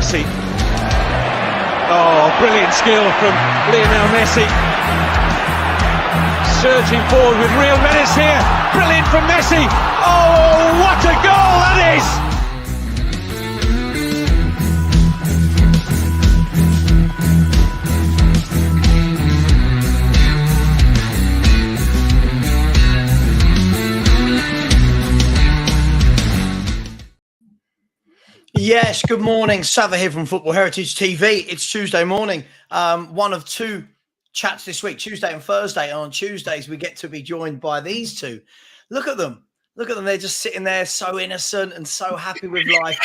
Messi. Oh, brilliant skill from Lionel Messi. Surging forward with real menace here. Brilliant from Messi. Oh, what a goal that is! Yes, good morning. Savva here from Football Heritage TV. It's Tuesday morning. One of two chats this week, Tuesday and Thursday. And on Tuesdays, we get to be joined by these two. Look at them. Look at them. They're just sitting there so innocent and so happy with life.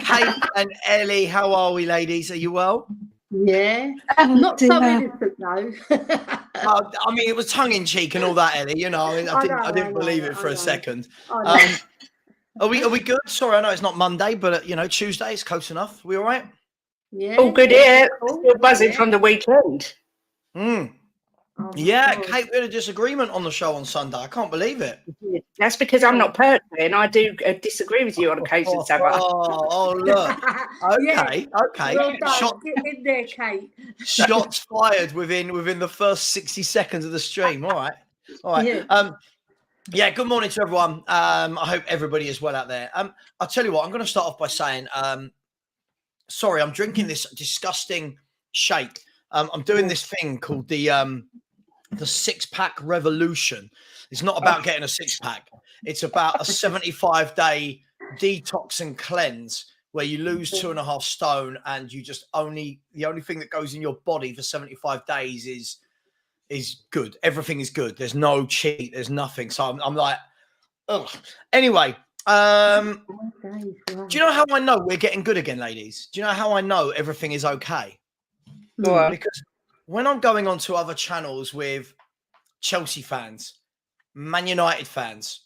Kate and Ellie, how are we, ladies? Are you well? Yeah, not so innocent though. I mean, it was tongue-in-cheek and all that, Ellie. You know, I didn't believe it for a second. Are we good? Sorry, I know it's not Monday, but Tuesday is close enough. We all right? Yeah. All good here. Still buzzing from the weekend. Yeah, Kate, we had a disagreement on the show on Sunday. I can't believe it. That's because I'm not Pertwee and I do disagree with you on occasion, Savva. Oh, look. Okay. Well done. Get in there, Kate. Shots fired within the first 60 seconds of the stream. All right. Yeah. Good morning to everyone. I hope everybody is well out there. I'll tell you what, I'm going to start off by saying, sorry, I'm drinking this disgusting shake. I'm doing this thing called the six-pack revolution. It's not about getting a six-pack. It's about a 75-day detox and cleanse where you lose 2.5 stone and you just the only thing that goes in your body for 75 days is good. Everything is good. There's no cheat. There's nothing. So I'm like, ugh. Anyway, do you know how I know we're getting good again, ladies? Do you know how I know everything is okay? Because when I'm going on to other channels with Chelsea fans, Man United fans,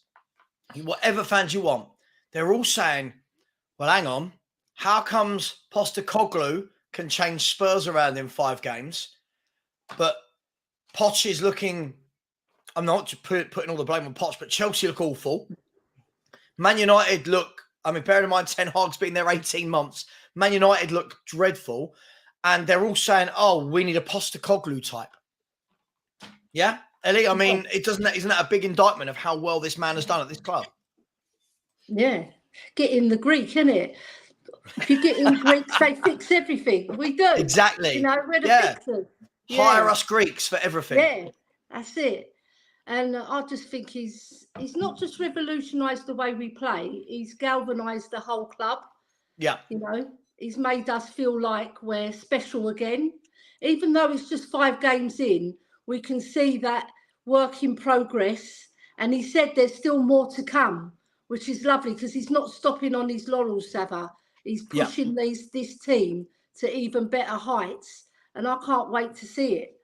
whatever fans you want, they're all saying, well, hang on, how comes Postecoglou can change Spurs around in 5 games, but Poch is looking, I'm not putting all the blame on Poch, but Chelsea look awful. Man United look, I mean, bearing in mind Ten Hag's been there 18 months, Man United look dreadful. And they're all saying, oh, we need a Postecoglou type. Yeah, Ellie, I mean, isn't that a big indictment of how well this man has done at this club? Yeah, get in the Greek, isn't it? If you get in Greeks, they fix everything. We do. Exactly. We're the fixers. Hire us Greeks for everything. Yeah, that's it. And I just think he's not just revolutionised the way we play, he's galvanised the whole club. Yeah. He's made us feel like we're special again. Even though it's just 5 games in, we can see that work in progress. And he said there's still more to come, which is lovely because he's not stopping on his laurels, Savva. He's pushing this team to even better heights. And I can't wait to see it.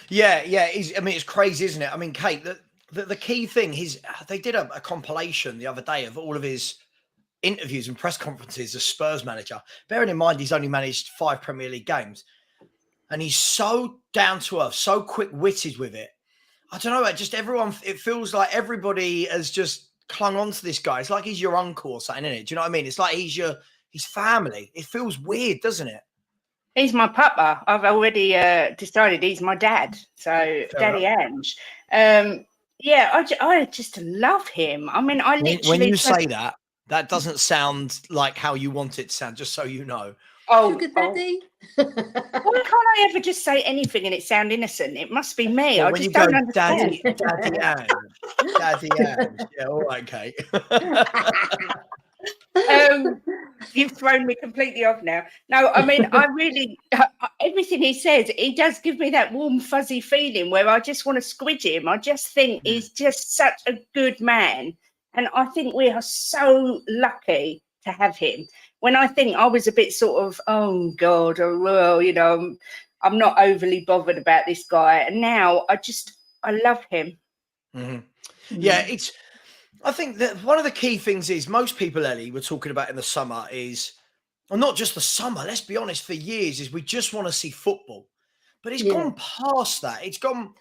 Yeah. It's crazy, isn't it? I mean, Kate, the key thing is they did a compilation the other day of all of his interviews and press conferences as Spurs manager, bearing in mind he's only managed 5 Premier League games, and he's so down to earth, so quick-witted with it. I don't know, just everyone, it feels like everybody has just clung on to this guy. It's like he's your uncle or something, isn't it? Do you know what I mean? It's like he's his family. It feels weird, doesn't it? He's my papa. I've already decided he's my dad. So Daddy Ange. I just love him. I mean, I literally... When you say that, that doesn't sound like how you want it to sound, just so you know. Sugar daddy. Why can't I ever just say anything and it sound innocent? It must be me. Well, I just don't understand. Daddy Ange. Daddy Ange. Yeah, all right, Kate. You've thrown me completely off now. No, I mean, I really, everything he says, he does give me that warm, fuzzy feeling where I just want to squidge him. I just think he's just such a good man. And I think we are so lucky to have him. When I think I was a bit sort of, oh, God, I'm not overly bothered about this guy. And now I love him. Mm-hmm. Yeah, I think that one of the key things is most people, Ellie, we're talking about in the summer is, well, not just the summer, let's be honest, for years, is we just want to see football. But it's gone past that. It's gone...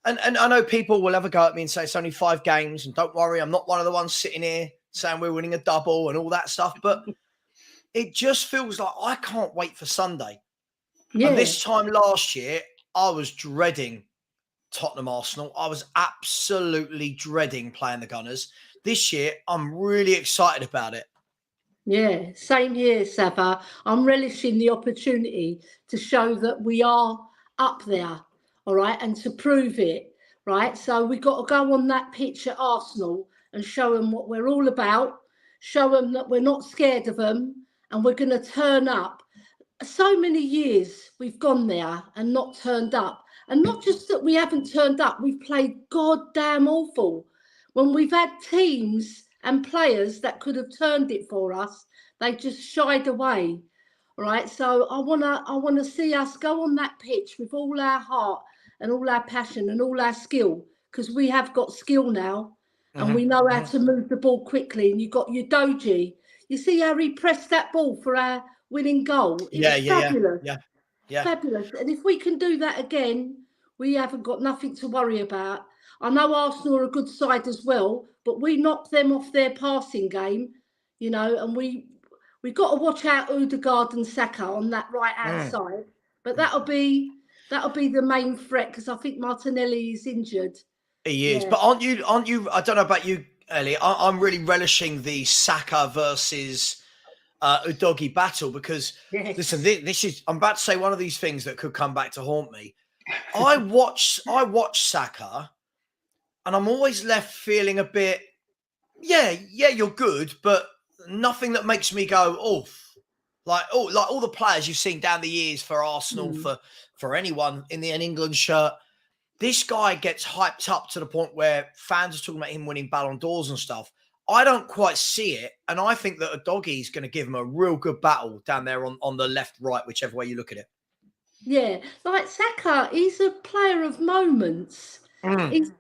And I know people will ever go at me and say it's only 5 games, and don't worry, I'm not one of the ones sitting here saying we're winning a double and all that stuff. But it just feels like I can't wait for Sunday. Yeah. And this time last year, I was dreading Tottenham Arsenal. I was absolutely dreading playing the Gunners. This year, I'm really excited about it. Yeah, same here, Savva. I'm relishing the opportunity to show that we are up there, all right, and to prove it, right? So we've got to go on that pitch at Arsenal and show them what we're all about, show them that we're not scared of them, and we're going to turn up. So many years we've gone there and not turned up. And not just that we haven't turned up, we've played goddamn awful. When we've had teams and players that could have turned it for us, they just shied away. All right. So I wanna see us go on that pitch with all our heart and all our passion and all our skill, because we have got skill now and we know how to move the ball quickly. And you got your Doji. You see how he pressed that ball for our winning goal? Fabulous. Yeah. Fabulous. And if we can do that again, we haven't got nothing to worry about. I know Arsenal are a good side as well, but we knocked them off their passing game, you know, and we've got to watch out Odegaard and Saka on that right hand side. But that'll be the main threat, because I think Martinelli is injured. He is. But aren't you, I don't know about you, Ellie, I'm really relishing the Saka versus Udogie battle, because listen, this is, I'm about to say one of these things that could come back to haunt me. I watch Saka, and I'm always left feeling a bit, you're good, but nothing that makes me go, like all the players you've seen down the years for Arsenal, for anyone in an England shirt. This guy gets hyped up to the point where fans are talking about him winning Ballon d'Ors and stuff. I don't quite see it, and I think that Udogie is going to give him a real good battle down there on the left, right, whichever way you look at it. Yeah, like Saka, he's a player of moments. He's,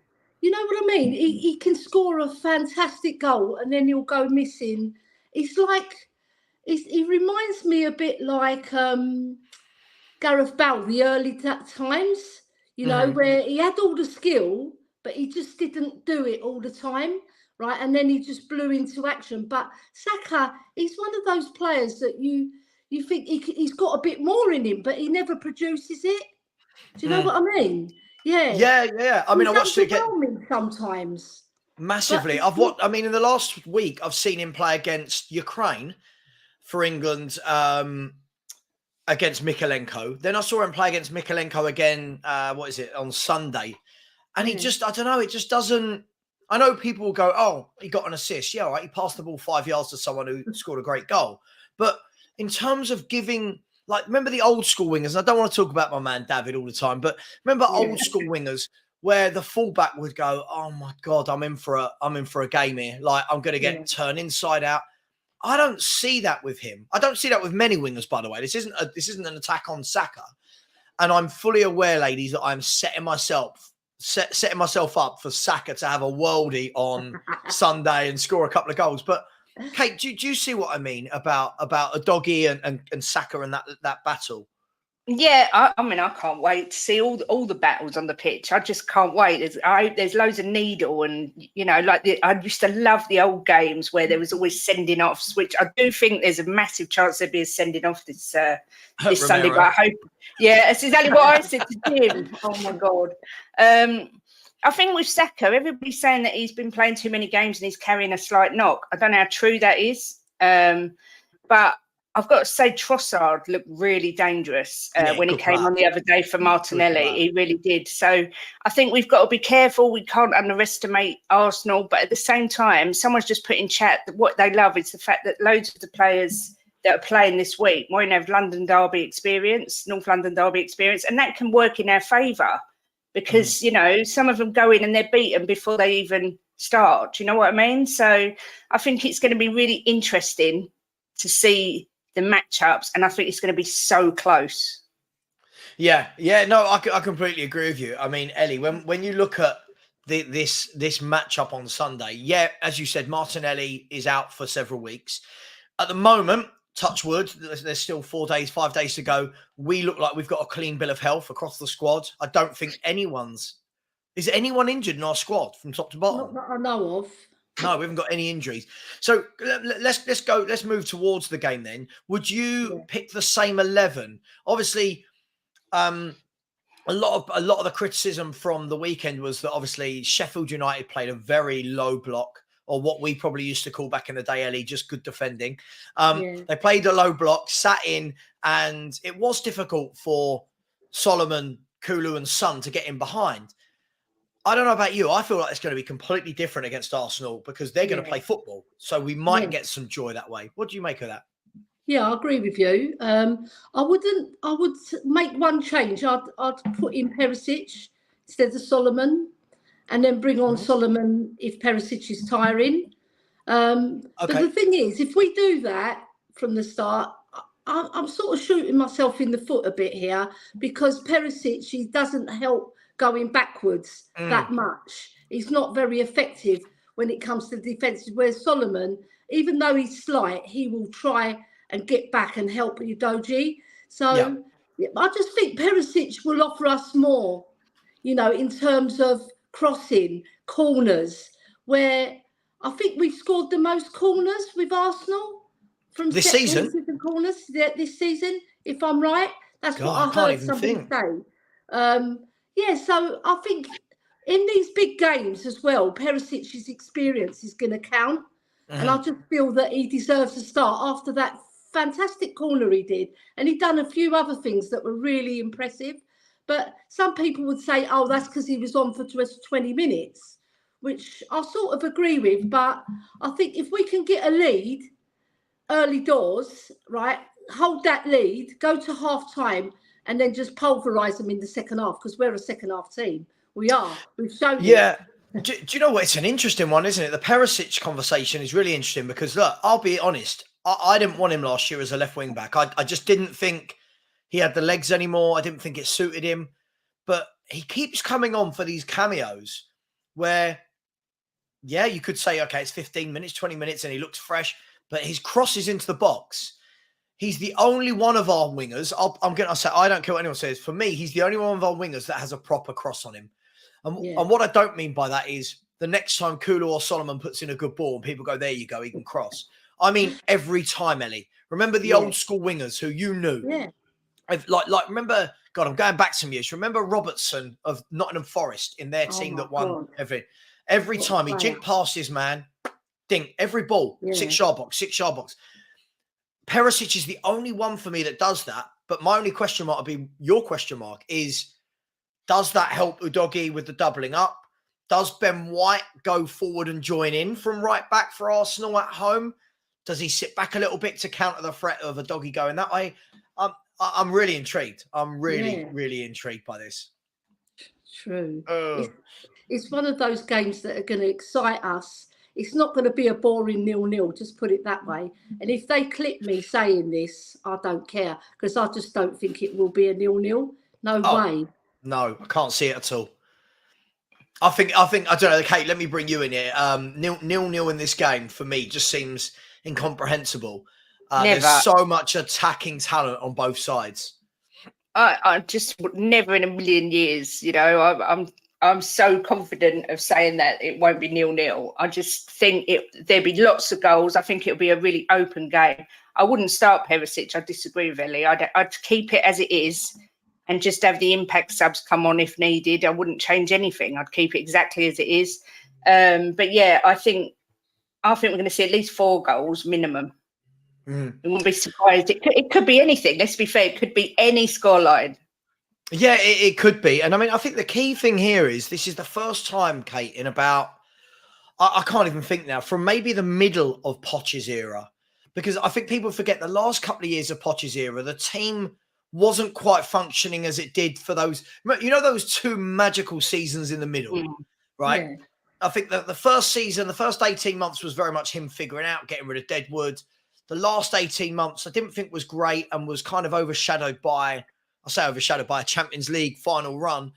you know what I mean? He can score a fantastic goal and then he'll go missing. It's like, he reminds me a bit like Gareth Bale, the early times, you know, where he had all the skill, but he just didn't do it all the time, right? And then he just blew into action. But Saka, he's one of those players that you think he's got a bit more in him, but he never produces it. Do you know what I mean? Yeah. I mean, I watched it again sometimes. Massively. In the last week, I've seen him play against Ukraine for England, against Mykolenko. Then I saw him play against Mykolenko again, on Sunday. And he just, I don't know, it just doesn't, I know people will go, he got an assist. Yeah, all right, he passed the ball 5 yards to someone who scored a great goal. But in terms of giving, like, remember the old school wingers, and I don't want to talk about my man David all the time, but remember old school wingers where the fullback would go, oh my God, I'm in for a game here. Like, I'm going to get turned inside out. I don't see that with him. I don't see that with many wingers, by the way. This isn't an attack on Saka. And I'm fully aware, ladies, that I'm setting myself up for Saka to have a worldie on Sunday and score a couple of goals. But Kate, do you see what I mean about Udogie and Saka and that battle? Yeah, I mean, I can't wait to see all the battles on the pitch. I just can't wait. There's loads of needle, and you know, I used to love the old games where there was always sending offs, which I do think there's a massive chance there'd be a sending off this Sunday. But I hope, that's exactly what I said to Jim. Oh my God. I think with Saka, everybody's saying that he's been playing too many games and he's carrying a slight knock. I don't know how true that is, but I've got to say Trossard looked really dangerous when he came on the other day for Martinelli. He really did. So I think we've got to be careful. We can't underestimate Arsenal. But at the same time, someone's just put in chat that what they love is the fact that loads of the players that are playing this week might have London Derby experience, North London Derby experience, and that can work in our favour because, you know, some of them go in and they're beaten before they even start. Do you know what I mean? So I think it's going to be really interesting to see the matchups, and I think it's going to be so close. No, I completely agree with you. I mean, Ellie, when you look at this matchup on Sunday, as you said, Martinelli is out for several weeks. At the moment, touch wood, there's still 5 days to go. We look like we've got a clean bill of health across the squad. I don't think is anyone injured in our squad from top to bottom? Not that I know of. No, we haven't got any injuries. So let's move towards the game then. Would you pick the same 11? Obviously, a lot of the criticism from the weekend was that obviously Sheffield United played a very low block, or what we probably used to call back in the day, Ellie, just good defending. They played a low block, sat in, and it was difficult for Solomon, Kulu and Son to get in behind. I don't know about you. I feel like it's going to be completely different against Arsenal because they're going to play football. So we might get some joy that way. What do you make of that? Yeah, I agree with you. I would make one change. I'd put in Perisic instead of Solomon, and then bring on Solomon if Perisic is tiring. But the thing is, if we do that from the start, I'm sort of shooting myself in the foot a bit here because Perisic, he doesn't help going backwards that much. He's not very effective when it comes to the defences, whereas Solomon, even though he's slight, he will try and get back and help Udogie. So I just think Perisic will offer us more, in terms of crossing, corners, where I think we've scored the most corners with Arsenal from this season. Corners this season, if I'm right. That's what I heard somebody say. So I think in these big games as well, Perisic's experience is going to count. And I just feel that he deserves a start after that fantastic corner he did. And he'd done a few other things that were really impressive. But some people would say, oh, that's because he was on for just 20 minutes, which I sort of agree with. But I think if we can get a lead early doors, right, hold that lead, go to half time, and then just pulverise them in the second half, because we're a second half team. We are. We've shown it. Do you know what? It's an interesting one, isn't it? The Perisic conversation is really interesting because, look, I'll be honest. I didn't want him last year as a left wing back. I just didn't think he had the legs anymore. I didn't think it suited him. But he keeps coming on for these cameos where, you could say, okay, it's 15 minutes, 20 minutes, and he looks fresh. But his crosses into the box, he's the only one of our wingers. I'm going to say, I don't care what anyone says. For me, he's the only one of our wingers that has a proper cross on him. And what I don't mean by that is the next time Kulu or Solomon puts in a good ball and people go, there you go, he can cross. I mean, every time, Ellie. Remember the old school wingers who you knew? Yeah. Like remember, God, I'm going back some years. Remember Robertson of Nottingham Forest in their team that won every time. He jinked past his man, dink, every ball, 6-yard box, 6-yard box. Perisic is the only one for me that does that. But my only question mark would be, your question mark is, does that help Udogie with the doubling up? Does Ben White go forward and join in from right back for Arsenal at home? Does he sit back a little bit to counter the threat of Udogie going that way? I'm really intrigued. I'm really intrigued by this. True. It's one of those games that are going to excite us. It's not going to be a boring 0-0, just put it that way. And if they clip me saying this, I don't care, because I just don't think it will be a 0-0. No way. No, I can't see it at all. I think I don't know, Kate, let me bring you in here. 0-0 in this game for me just seems incomprehensible. There's so much attacking talent on both sides. I just would never in a million years, I'm so confident of saying that it won't be 0-0. I just think there'll be lots of goals. I think it'll be a really open game. I wouldn't start Perisic. I disagree with Ellie. I'd keep it as it is and just have the impact subs come on if needed. I wouldn't change anything. I'd keep it exactly as it is. But yeah, I think we're going to see at least 4 goals minimum. I wouldn't be surprised. It could be anything. Let's be fair. It could be any scoreline. Yeah, it could be. And I mean, I think the key thing here is this is the first time, Kate, in about, I can't even think now, from maybe the middle of Poch's era. Because I think people forget the last couple of years of Poch's era, the team wasn't quite functioning as it did for those, those 2 magical seasons in the middle, right? Yeah. I think that the first season, the first 18 months was very much him figuring out, getting rid of Deadwood. The last 18 months, I didn't think was great and was kind of overshadowed by a Champions League final run.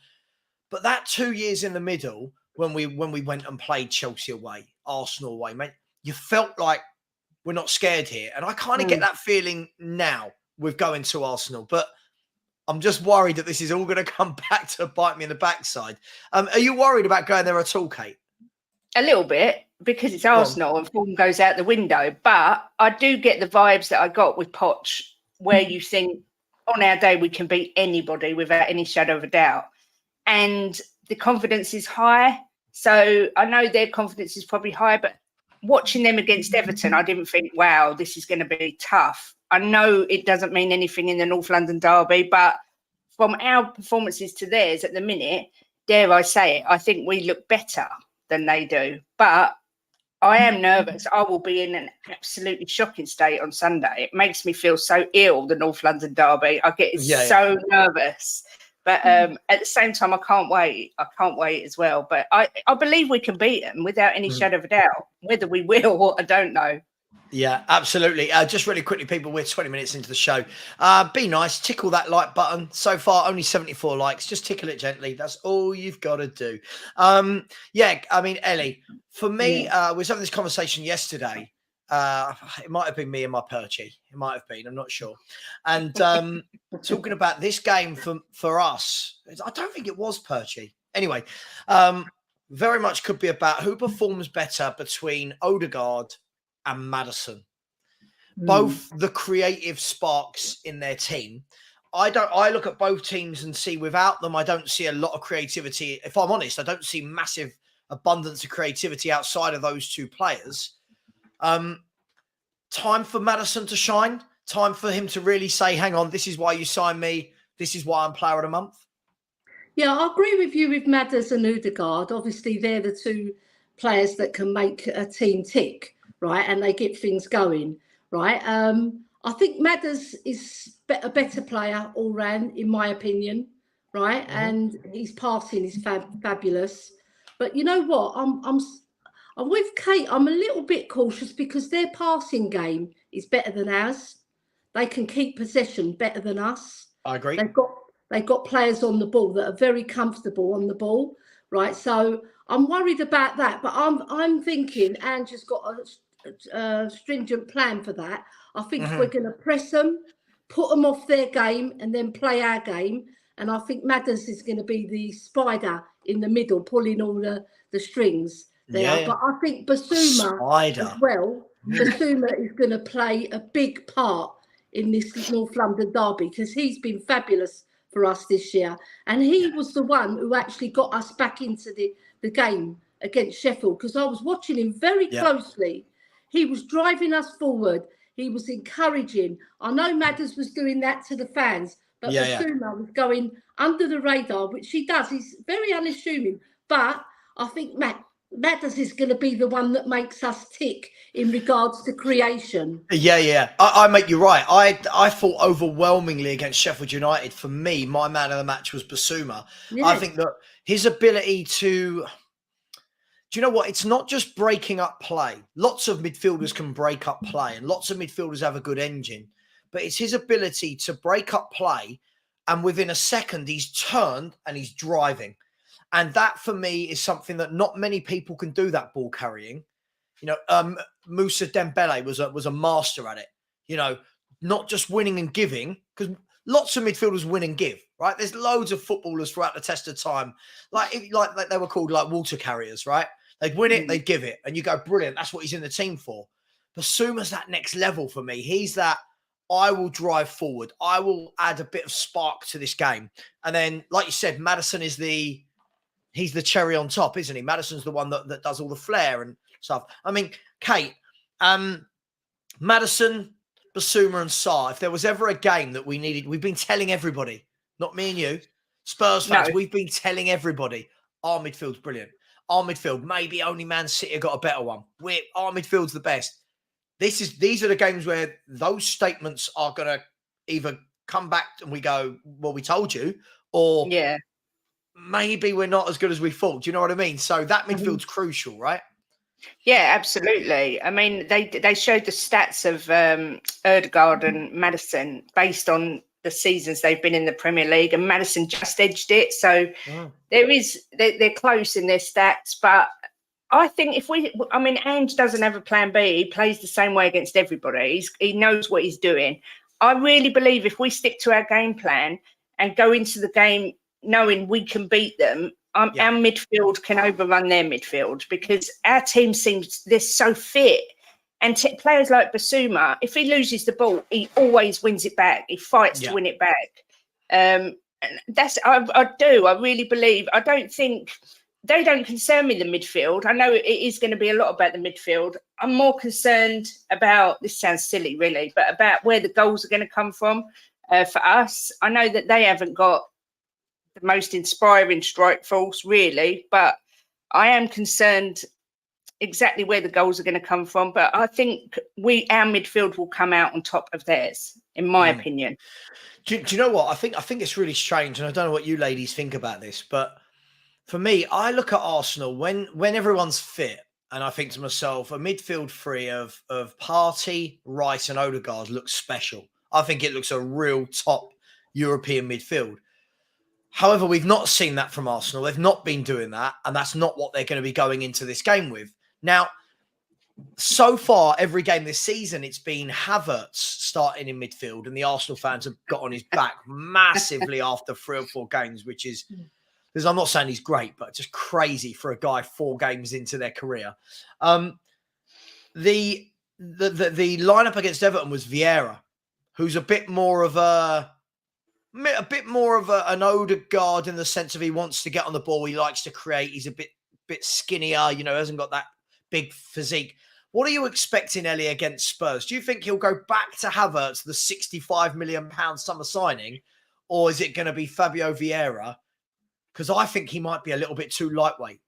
But that 2 years in the middle, when we went and played Chelsea away, Arsenal away, mate, you felt like we're not scared here. And I kind of get that feeling now with going to Arsenal. But I'm just worried that this is all going to come back to bite me in the backside. Are you worried about going there at all, Kate? A little bit. because it's Arsenal and form goes out the window. But I do get the vibes that I got with Poch, where you think on our day we can beat anybody without any shadow of a doubt. And the confidence is high. So I know their confidence is probably high, but watching them against Everton, I didn't think, wow, this is going to be tough. I know it doesn't mean anything in the North London derby, but from our performances to theirs at the minute, dare I say it, I think we look better than they do. But I am nervous. I will be in an absolutely shocking state on Sunday. It makes me feel so ill, the North London derby. I get so nervous. But at the same time, I can't wait. I can't wait as well. But I believe we can beat them without any shadow of a doubt. Whether we will, I don't know. Yeah, absolutely. Just really quickly, people, we're 20 minutes into the show. Be nice, tickle that like button. So far, only 74 likes. Just tickle it gently. That's all you've got to do. Yeah, I mean, Ellie, for me, we was having this conversation yesterday. It might have been me and my Perchy. It might have been. I'm not sure. And talking about this game for us, I don't think it was Perchy. Anyway, very much could be about who performs better between Odegaard and Maddison. Both the creative sparks in their team. I look at both teams and see without them, I don't see a lot of creativity. If I'm honest, I don't see massive abundance of creativity outside of those two players. Time for Maddison to shine. Time for him to really say, hang on, this is why you signed me. This is why I'm player of the month. Yeah, I agree with you with Maddison and Odegaard. Obviously, they're the two players that can make a team tick, right? And they get things going, right? I think Madders is a better player all round, in my opinion, right? And his passing is fabulous. But you know what? I'm with Kate. I'm a little bit cautious because their passing game is better than ours. They can keep possession better than us. I agree. They've got players on the ball that are very comfortable on the ball, right? So I'm worried about that. But I'm thinking Ange has got a stringent plan for that. I think we're going to press them, put them off their game, and then play our game. And I think Madders is going to be the spider in the middle, pulling all the strings there. But I think Basuma as well. Basuma is going to play a big part in this North London derby because he's been fabulous for us this year. And he was the one who actually got us back into the game against Sheffield because I was watching him very closely. He was driving us forward. He was encouraging. I know Madders was doing that to the fans, but Basuma was going under the radar, which he does. He's very unassuming. But I think Madders is going to be the one that makes us tick in regards to creation. Yeah. I make you right. I thought overwhelmingly against Sheffield United. For me, my man of the match was Basuma. Yeah. I think that his ability to... Do you know what? It's not just breaking up play. Lots of midfielders can break up play and lots of midfielders have a good engine. But it's his ability to break up play and within a second he's turned and he's driving. And that for me is something that not many people can do, that ball carrying. You know, Moussa Dembele was a master at it. You know, not just winning and giving, because lots of midfielders win and give, right? There's loads of footballers throughout the test of time, like they were called like water carriers, right? They'd win it, they'd give it, and you go, brilliant. That's what he's in the team for. Basuma's that next level for me. He's that, I will drive forward. I will add a bit of spark to this game. And then, like you said, Maddison is he's the cherry on top, isn't he? Maddison's the one that does all the flair and stuff. I mean, Kate, Maddison, Basuma and Sarr, if there was ever a game that we needed, we've been telling everybody, not me and you, Spurs fans, we've been telling everybody, our midfield's brilliant. Our midfield, maybe only Man City have got a better one. Our midfield's the best. These are the games where those statements are going to either come back and we go, well, we told you, or maybe we're not as good as we thought. Do you know what I mean? So that midfield's crucial, right? Yeah, absolutely. I mean, they showed the stats of Odegaard and Maddison based on the seasons they've been in the Premier League, and Maddison just edged it. So they're close in their stats, but I think Ange doesn't have a plan B. He plays the same way against everybody. He knows what he's doing. I really believe if we stick to our game plan and go into the game knowing we can beat them, Our midfield can overrun their midfield because our team seems they're so fit. And players like Basuma, if he loses the ball, he always wins it back. He fights to win it back. And that's I really believe. I don't think they don't concern me, the midfield. I know it is going to be a lot about the midfield. I'm more concerned about, this sounds silly really, but about where the goals are going to come from for us. I know that they haven't got the most inspiring strike force really, but I am concerned exactly where the goals are going to come from. But I think our midfield will come out on top of theirs, in my opinion. Do you know what? I think it's really strange, and I don't know what you ladies think about this, but for me, I look at Arsenal when everyone's fit, and I think to myself, a midfield three of Partey, Rice, and Odegaard looks special. I think it looks a real top European midfield. However, we've not seen that from Arsenal. They've not been doing that, and that's not what they're going to be going into this game with. Now, so far, every game this season, it's been Havertz starting in midfield, and the Arsenal fans have got on his back massively after 3 or 4 games, which is, because I'm not saying he's great, but just crazy for a guy 4 games into their career. The lineup against Everton was Vieira, who's a bit more of an Odegaard in the sense of he wants to get on the ball, he likes to create, he's a bit skinnier, hasn't got that big physique. What are you expecting, Ellie, against Spurs? Do you think he'll go back to Havertz, the £65 million summer signing, or is it going to be Fabio Vieira? Because I think he might be a little bit too lightweight.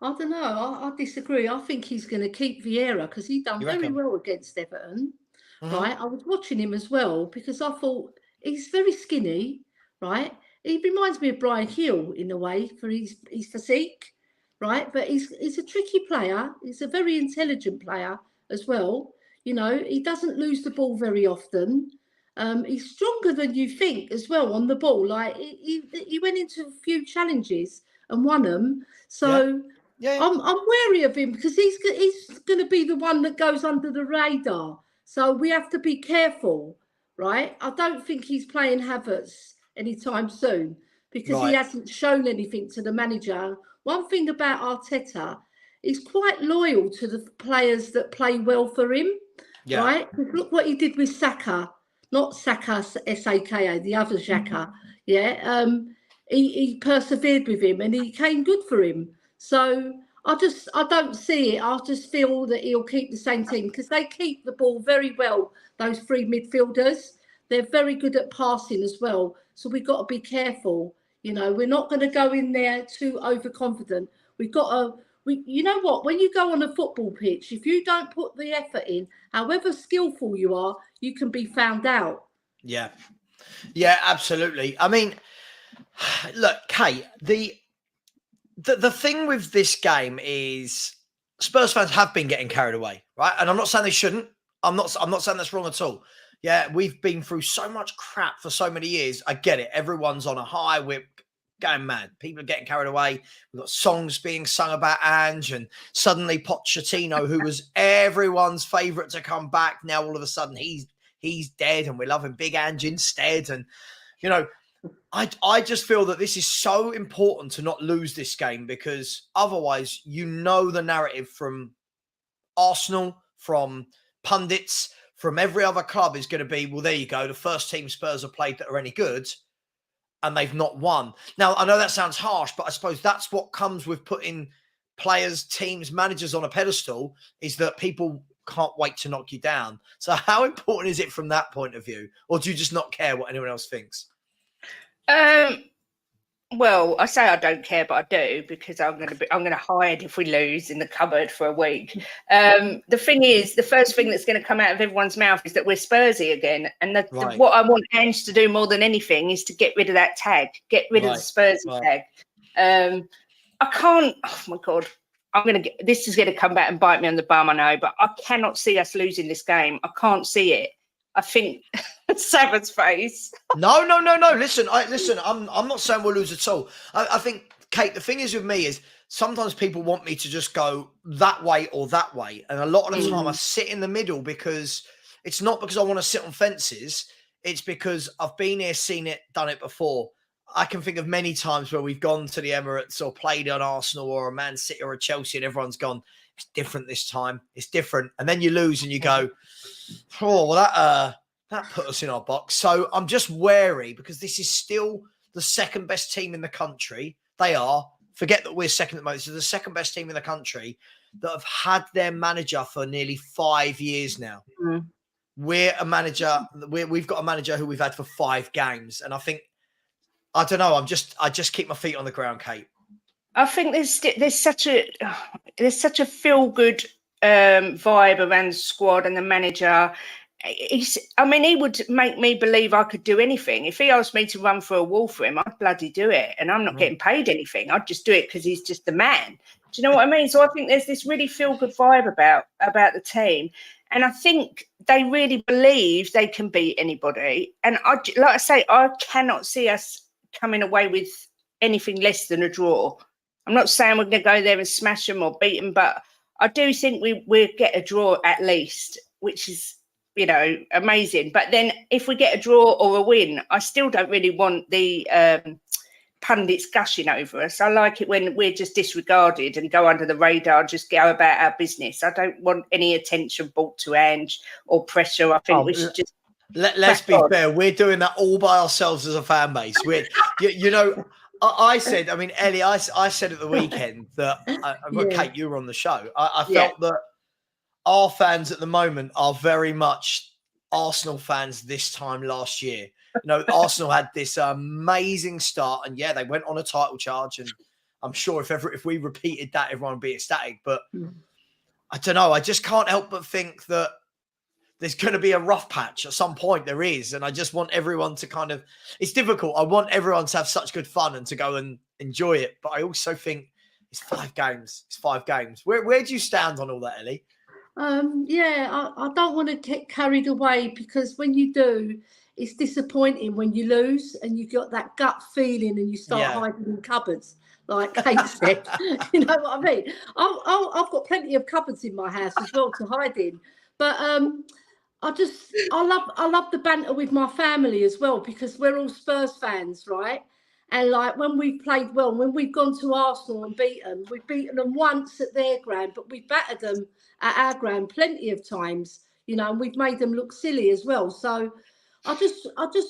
I don't know. I disagree. I think he's going to keep Vieira because he done very well against Everton, right? I was watching him as well because I thought he's very skinny, right? He reminds me of Brian Hill in a way for his physique. Right, but he's a tricky player. He's a very intelligent player as well. He doesn't lose the ball very often. He's stronger than you think as well on the ball. Like he went into a few challenges and won them. So I'm wary of him because he's going to be the one that goes under the radar. So we have to be careful, right? I don't think he's playing Havertz anytime soon because he hasn't shown anything to the manager. One thing about Arteta, he's quite loyal to the players that play well for him, right? Look what he did with Saka, not Saka, S-A-K-A, the other Xhaka, he persevered with him and he came good for him. So I don't see it. I just feel that he'll keep the same team because they keep the ball very well, those 3 midfielders. They're very good at passing as well. So we've got to be careful. We're not going to go in there too overconfident. We've got to, you know what? When you go on a football pitch, if you don't put the effort in, however skillful you are, you can be found out. Yeah, absolutely. I mean, look, Kate, the thing with this game is Spurs fans have been getting carried away, right? And I'm not saying they shouldn't. I'm not saying that's wrong at all. Yeah, we've been through so much crap for so many years. I get it. Everyone's on a high. We're going mad. People are getting carried away. We've got songs being sung about Ange, and suddenly Pochettino, who was everyone's favourite to come back, now all of a sudden he's dead, and we're loving Big Ange instead. And I just feel that this is so important to not lose this game because otherwise, the narrative from Arsenal, from pundits, from every other club is going to be, well, there you go. The first team Spurs have played that are any good and they've not won. Now, I know that sounds harsh, but I suppose that's what comes with putting players, teams, managers on a pedestal is that people can't wait to knock you down. So how important is it from that point of view? Or do you just not care what anyone else thinks? Well, I say I don't care, but I do because I'm going to hide if we lose in the cupboard for a week. The thing is, the first thing that's going to come out of everyone's mouth is that we're Spursy again. And what I want Ange to do more than anything is to get rid of that tag, get rid of the Spursy tag. I can't. Oh my God, this is going to come back and bite me on the bum. I know, but I cannot see us losing this game. I can't see it. I think Savva's face. No. Listen, I'm not saying we'll lose at all. I think, Kate, the thing is with me is sometimes people want me to just go that way or that way. And a lot of the time I sit in the middle because it's not because I want to sit on fences. It's because I've been here, seen it, done it before. I can think of many times where we've gone to the Emirates or played on Arsenal or a Man City or a Chelsea, and everyone's gone, it's different this time. It's different. And then you lose and you go, oh, well, that put us in our box. So I'm just wary because this is still the second best team in the country. They are. Forget that we're second at the moment. This is the second best team in the country that have had their manager for nearly 5 years now. Mm. We've got a manager who we've had for 5 games. And I think, I don't know, I just keep my feet on the ground, Kate. I think there's such a feel good vibe around the squad and the manager. He would make me believe I could do anything. If he asked me to run for a wall for him, I'd bloody do it. And I'm not getting paid anything. I'd just do it because he's just the man. Do you know what I mean? So I think there's this really feel good vibe about the team. And I think they really believe they can beat anybody. And like I say, I cannot see us coming away with anything less than a draw. I'm not saying we're going to go there and smash them or beat them, but I do think we'll get a draw at least, which is, amazing. But then if we get a draw or a win, I still don't really want the pundits gushing over us. I like it when we're just disregarded and go under the radar, just go about our business. I don't want any attention brought to Ange or pressure. I think we should just... Let's be fair. We're doing that all by ourselves as a fan base. I said, Ellie, I said at the weekend that, Kate, you were on the show. I felt that our fans at the moment are very much Arsenal fans this time last year. Arsenal had this amazing start, and they went on a title charge. And I'm sure if we repeated that, everyone would be ecstatic. But I don't know. I just can't help but think that there's going to be a rough patch at some point. There is. And I just want everyone to it's difficult. I want everyone to have such good fun and to go and enjoy it. But I also think it's 5 games. It's 5 games. Where do you stand on all that, Ellie? I don't want to get carried away, because when you do, it's disappointing when you lose and you got that gut feeling and you start hiding in cupboards, like Kate said. You know what I mean? I've got plenty of cupboards in my house as well to hide in. But I love the banter with my family as well, because we're all Spurs fans, right? And like when we've played well, when we've gone to Arsenal and we've beaten them once at their ground, but we've battered them at our ground plenty of times, and we've made them look silly as well. So I just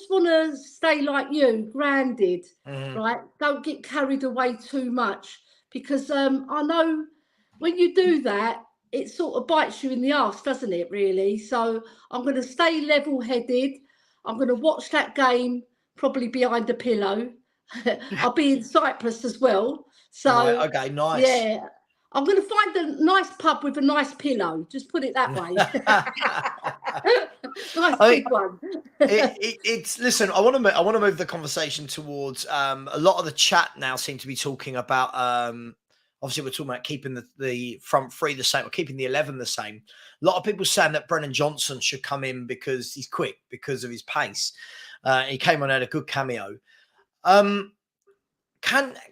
want to stay like you, grounded, right? Don't get carried away too much, because I know when you do that, it sort of bites you in the arse, doesn't it, really? So I'm going to stay level-headed. I'm going to watch that game probably behind a pillow. I'll be in Cyprus as well. So, right, okay, nice. Yeah. I'm going to find a nice pub with a nice pillow. Just put it that way. Nice big one. Listen, I want to move the conversation towards a lot of the chat now seem to be talking about obviously we're talking about keeping the front three the same, or keeping the 11 the same. A lot of people saying that Brennan Johnson should come in because he's quick, because of his pace. He came on and had a good cameo. Can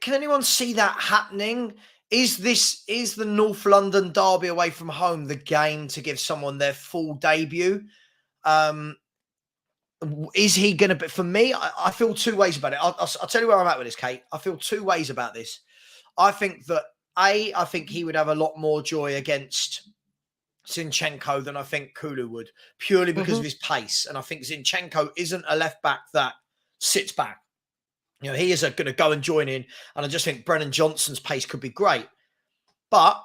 anyone see that happening? Is the North London derby away from home the game to give someone their full debut? Is he going to be? For me, I feel 2 ways about it. I'll tell you where I'm at with this, Kate. I feel 2 ways about this. I think that I think he would have a lot more joy against Zinchenko than I think Kulu would, purely because of his pace. And I think Zinchenko isn't a left back that sits back. He is going to go and join in. And I just think Brennan Johnson's pace could be great. But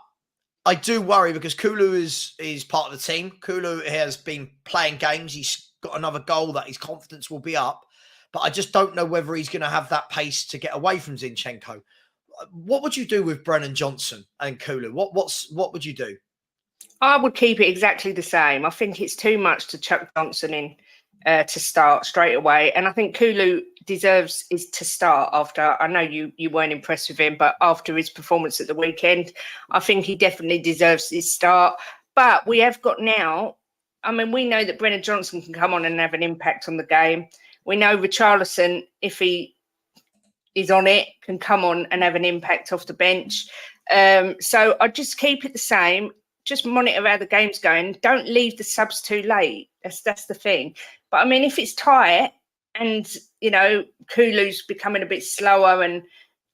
I do worry because Kulu is part of the team. Kulu has been playing games. He's got another goal that his confidence will be up. But I just don't know whether he's going to have that pace to get away from Zinchenko. What would you do with Brennan Johnson and Kulu? What would you do? I would keep it exactly the same. I think it's too much to chuck Johnson in to start straight away. And I think Kulu deserves is to start after. I know you weren't impressed with him, but after his performance at the weekend, I think he definitely deserves his start. But we have got now, we know that Brennan Johnson can come on and have an impact on the game. We know Richarlison, if he is on it, can come on and have an impact off the bench. So I just keep it the same. Just monitor how the game's going. Don't leave the subs too late. That's the thing. But if it's tight, and you know, Kulu's becoming a bit slower, and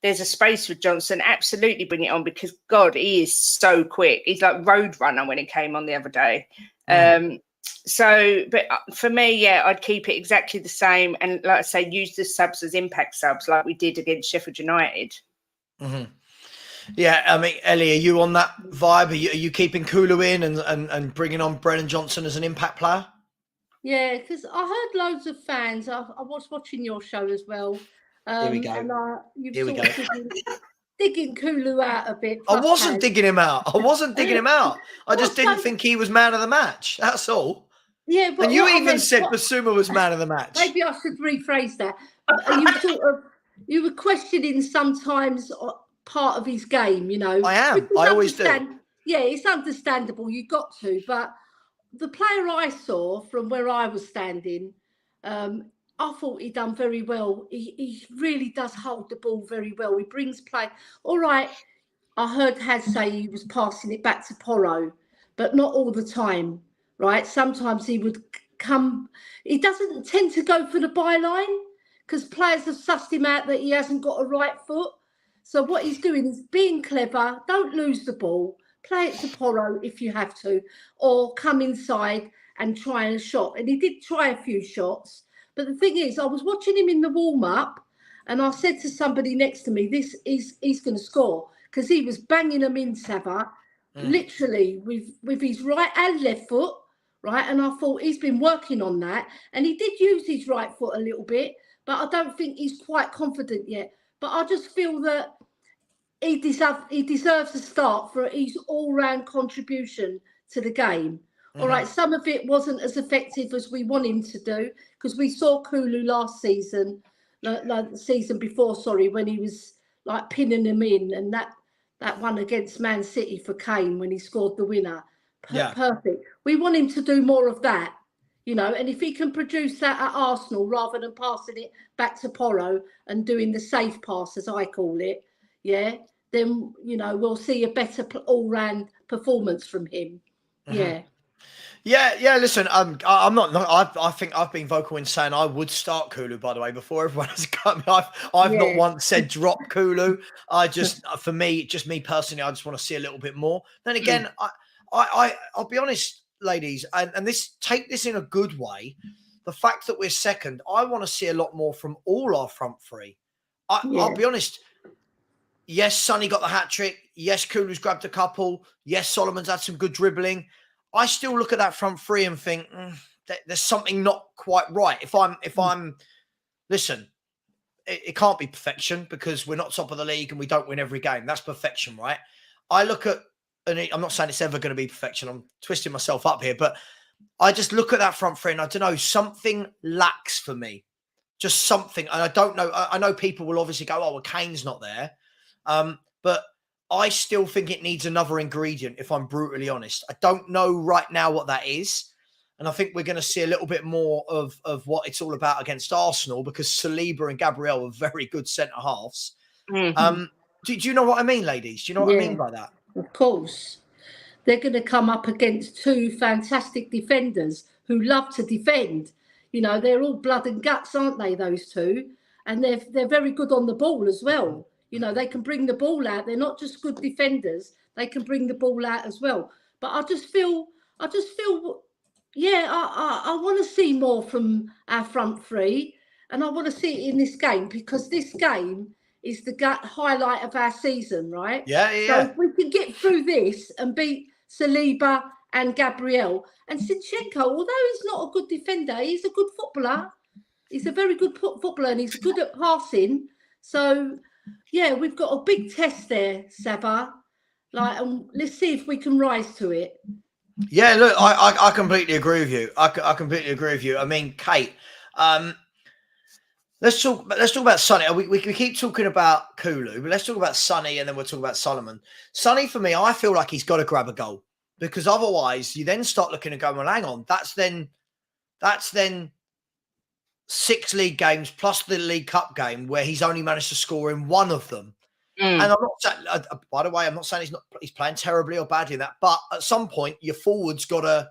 there's a space for Johnson. Absolutely bring it on, because God, he is so quick. He's like Roadrunner when he came on the other day. So, but for me, yeah, I'd keep it exactly the same, and like I say, use the subs as impact subs like we did against Sheffield United. Yeah, I mean, Ellie, are you on that vibe? Are you keeping Kulu in and bringing on Brennan Johnson as an impact player? Yeah, because I heard loads of fans. I was watching your show as well. Here we go. And you've Here we sort go. of digging Kulu out a bit. I wasn't digging him out. I just didn't think he was man of the match. That's all. Yeah, but and you even said Basuma was man of the match. Maybe I should rephrase that. You were questioning sometimes part of his game, you know. I am. I always do. Yeah, it's understandable. You got to, but the player I saw from where I was standing, I thought he done very well. He really does hold the ball very well. He brings play. All right, I heard Haz say he was passing it back to Porro, but not all the time, right? Sometimes he would come. He doesn't tend to go for the byline because players have sussed him out that he hasn't got a right foot. So what he's doing is being clever. Don't lose the ball. Play it to Porro if you have to, or come inside and try a shot. And he did try a few shots. But the thing is, I was watching him in the warm-up, and I said to somebody next to me, he's going to score, because he was banging them in, Savva, literally with his right and left foot, right? And I thought he's been working on that. And he did use his right foot a little bit, but I don't think he's quite confident yet. But I just feel that he deserves a start for his all-round contribution to the game. All right, some of it wasn't as effective as we want him to do, because we saw Kulu last season, like the season before, when he was like pinning them in, and that one against Man City for Kane when he scored the winner. Perfect. We want him to do more of that, you know, and if he can produce that at Arsenal rather than passing it back to Porro and doing the safe pass, as I call it, yeah, then, you know, we'll see a better all-round performance from him. Yeah. Listen, I'm not. I think I've been vocal in saying I would start Kulu. By the way, before everyone has cut me, I've not once said drop Kulu. I just, for me, just me personally, I just want to see a little bit more. Then again, I'll be honest, ladies, and take this in a good way. The fact that we're second, I want to see a lot more from all our front three. I'll be honest. Yes, Sonny got the hat trick. Yes, Kulu's grabbed a couple. Yes, Solomon's had some good dribbling. I still look at that front three and think there's something not quite right. If I'm, listen, it can't be perfection, because we're not top of the league and we don't win every game. That's perfection, right? I look at, and I'm not saying it's ever going to be perfection. I'm twisting myself up here, but I just look at that front three and I don't know, something lacks for me. Just something. And I don't know. I know people will obviously go, oh, well, Kane's not there. But I still think it needs another ingredient, if I'm brutally honest. I don't know right now what that is. And I think we're going to see a little bit more of what it's all about against Arsenal, because Saliba and Gabriel are very good centre-halves. Do you know what I mean, ladies? Do you know what I mean by that? Of course. They're going to come up against two fantastic defenders who love to defend. You know, they're all blood and guts, aren't they, those two? And they're very good on the ball as well. You know, they can bring the ball out. They're not just good defenders. They can bring the ball out as well. But I just feel, yeah, I want to see more from our front three. And I want to see it in this game, because this game is the highlight of our season, right? Yeah. So if we can get through this and beat Saliba and Gabriel, and Zinchenko, although he's not a good defender, he's a good footballer. He's a very good footballer, and he's good at passing. So, yeah, we've got a big test there, Savva. And let's see if we can rise to it. Yeah, look, I completely agree with you. I completely agree with you. I mean, Kate, let's talk about Sonny. We keep talking about Kulu, but let's talk about Sonny, and then we'll talk about Solomon. Sonny, for me, I feel like he's got to grab a goal, because otherwise you then start looking and going, well, hang on, that's then 6 league games plus the League Cup game where he's only managed to score in one of them. And I'm not saying, by the way, I'm not saying he's playing terribly or badly in that, but at some point your forwards got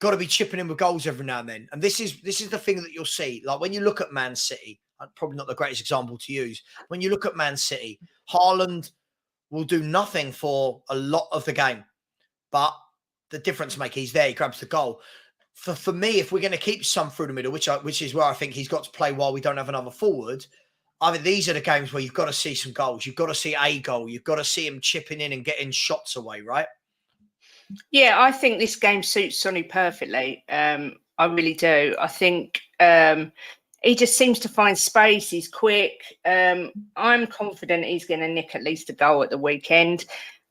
got to be chipping in with goals every now and then. And this is the thing that you'll see. Like when you look at Man City, probably not the greatest example to use. When you look at Man City, Haaland will do nothing for a lot of the game, but the difference maker, he's there, he grabs the goal. For me, if we're going to keep Son through the middle, which is where I think he's got to play while we don't have another forward, I mean, these are the games where you've got to see some goals. You've got to see a goal. You've got to see him chipping in and getting shots away, right? Yeah, I think this game suits Sonny perfectly. I really do. I think he just seems to find space. He's quick. I'm confident he's going to nick at least a goal at the weekend.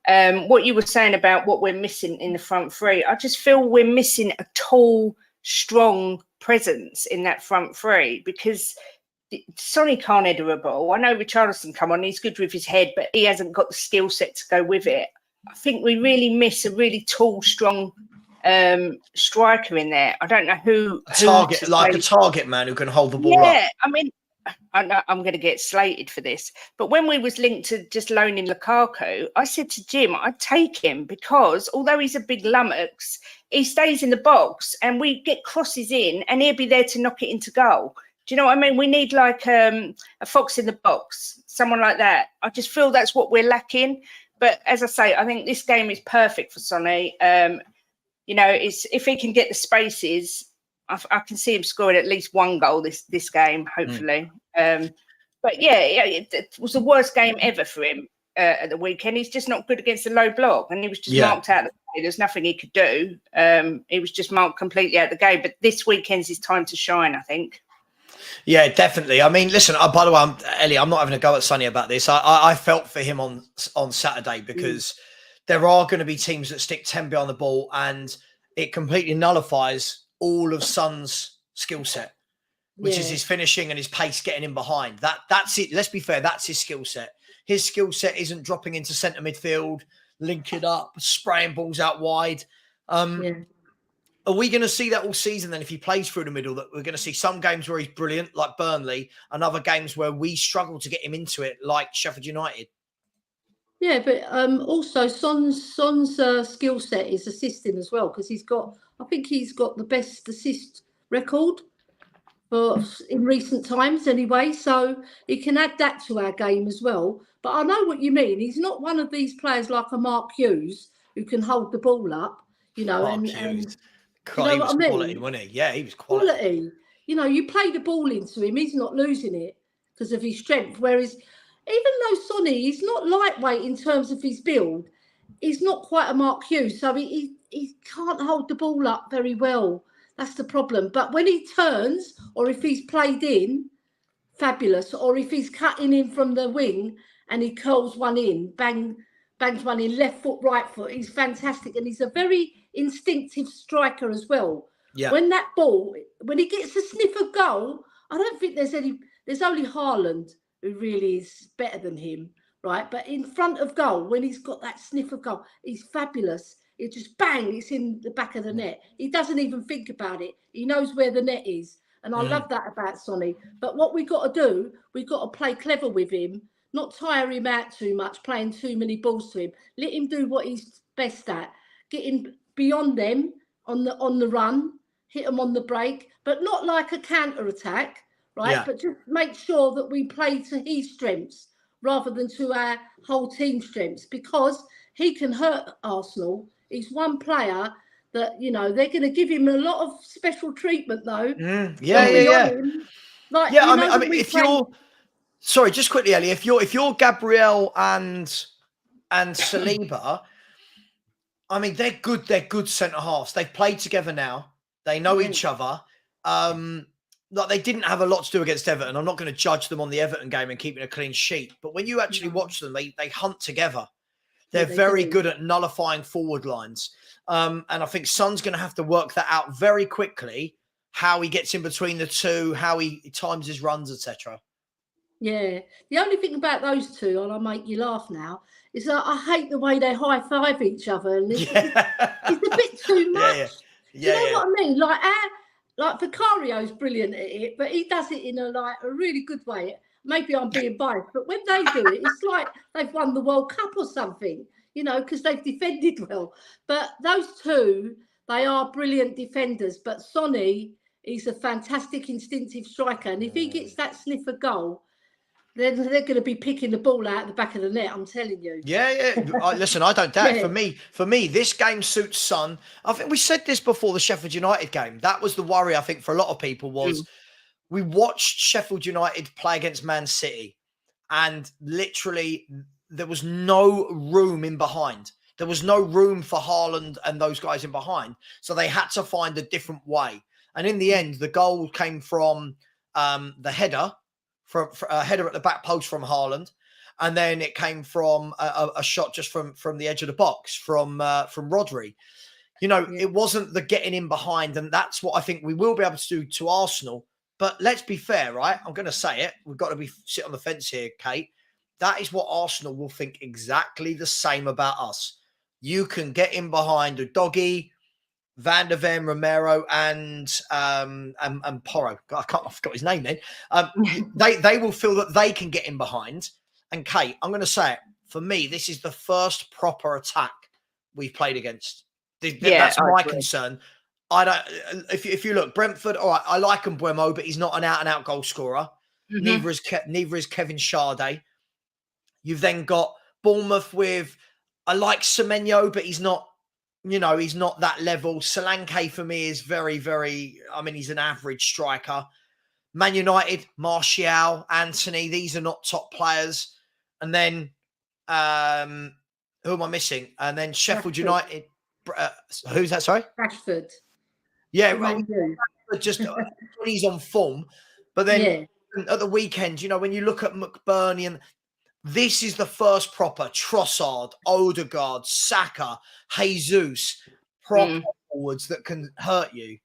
What you were saying about what we're missing in the front three, I just feel we're missing a tall, strong presence in that front three because Sonny can't header a ball. I know Richarlison come on, he's good with his head, but he hasn't got the skill set to go with it. I think we really miss a really tall, strong striker in there. I don't know who a target man who can hold the ball up. Yeah, I mean, I know I'm going to get slated for this, but when we was linked to just loaning Lukaku, I said to Jim, I'd take him because although he's a big lummox, he stays in the box and we get crosses in and he'll be there to knock it into goal. Do you know what I mean? We need like a fox in the box, someone like that. I just feel that's what we're lacking. But as I say, I think this game is perfect for Sonny. You know, if he can get the spaces, I can see him scoring at least one goal this game, hopefully. But yeah, it was the worst game ever for him at the weekend. He's just not good against the low block, and he was just marked out of the game. There's nothing he could do. He was just marked completely out of the game. But this weekend's his time to shine, I think. Yeah, definitely. I mean, listen, by the way, Ellie, I'm not having a go at Sonny about this. I felt for him on Saturday because there are going to be teams that stick 10 behind the ball and it completely nullifies all of Son's skill set, which is his finishing and his pace getting in behind. That's it. Let's be fair, that's his skill set. His skill set isn't dropping into centre midfield, linking up, spraying balls out wide. Are we going to see that all season then if he plays through the middle, that we're going to see some games where he's brilliant, like Burnley, and other games where we struggle to get him into it, like Sheffield United? Yeah, but also Son's skill set is assisting as well because I think he's got the best assist record in recent times anyway, so he can add that to our game as well. But I know what you mean. He's not one of these players like a Mark Hughes who can hold the ball up, you know, God, you know he was what I mean? Quality, wasn't he? Yeah, he was quality. You know, you play the ball into him, he's not losing it because of his strength. Whereas, even though Sonny, he's not lightweight in terms of his build, he's not quite a Mark Hughes, so he can't hold the ball up very well. That's the problem. But when he turns, or if he's played in, fabulous. Or if he's cutting in from the wing and he curls one in, bangs one in, left foot, right foot, he's fantastic. And he's a very instinctive striker as well. Yeah. When he gets a sniff of goal, I don't think there's only Haaland who really is better than him, right? But in front of goal, when he's got that sniff of goal, he's fabulous. It just bang, it's in the back of the net. He doesn't even think about it. He knows where the net is. And I love that about Sonny. But what we've got to do, we've got to play clever with him, not tire him out too much, playing too many balls to him. Let him do what he's best at. Get him beyond them on the run, hit them on the break, but not like a counter-attack, right? Yeah. But just make sure that we play to his strengths rather than to our whole team's strengths, because he can hurt Arsenal. He's one player that, you know, they're going to give him a lot of special treatment, though. Yeah. Like, yeah, I mean, if you're... Sorry, just quickly, Ellie, if you're Gabriel and Saliba, I mean, they're good centre-halves. They've played together now. They know each other. Like, they didn't have a lot to do against Everton. I'm not going to judge them on the Everton game and keeping a clean sheet. But when you actually watch them, they hunt together. They're very good at nullifying forward lines. And I think Son's going to have to work that out very quickly, how he gets in between the two, how he times his runs, etc. Yeah. The only thing about those two, and I'll make you laugh now, is that I hate the way they high-five each other. And it's a bit too much. Do you know what I mean? Like Vicario's brilliant at it, but he does it in a really good way. Maybe I'm being biased, but when they do it, it's like they've won the World Cup or something, you know, because they've defended well. But those two, They are brilliant defenders, but Sonny, he's a fantastic instinctive striker. And if he gets that sniff of goal, then they're going to be picking the ball out the back of the net, I'm telling you. Yeah. Listen, I don't doubt it. Yeah. For me, this game suits Son. I think we said this before the Sheffield United game. That was the worry, I think, for a lot of people was we watched Sheffield United play against Man City and literally there was no room in behind. There was no room for Haaland and those guys in behind. So they had to find a different way. And in the end, the goal came from the header, from a header at the back post from Haaland. And then it came from a shot just from the edge of the box from Rodri. You know, it wasn't the getting in behind. And that's what I think we will be able to do to Arsenal. But let's be fair, right? I'm going to say it. We've got to sit on the fence here, Kate. That is what Arsenal will think exactly the same about us. You can get in behind a Doggy, Van der Ven, Romero, and Porro. I forgot his name then. They will feel that they can get in behind. And Kate, I'm going to say it. For me, this is the first proper attack we've played against. That's my concern. I don't. If you look, Brentford. All right, I like Mbeumo, but he's not an out-and-out goal scorer. Neither is Kevin Sade. You've then got Bournemouth with. I like Semenyo, but he's not. You know, he's not that level. Solanke for me is very, very. I mean, he's an average striker. Man United, Martial, Anthony. These are not top players. And then, who am I missing? And then Sheffield United. Who's that? Sorry, Rashford. Yeah, well, just he's on form. But then at the weekend, you know, when you look at McBurney, and this is the first proper Trossard, Odegaard, Saka, Jesus, proper forwards that can hurt you.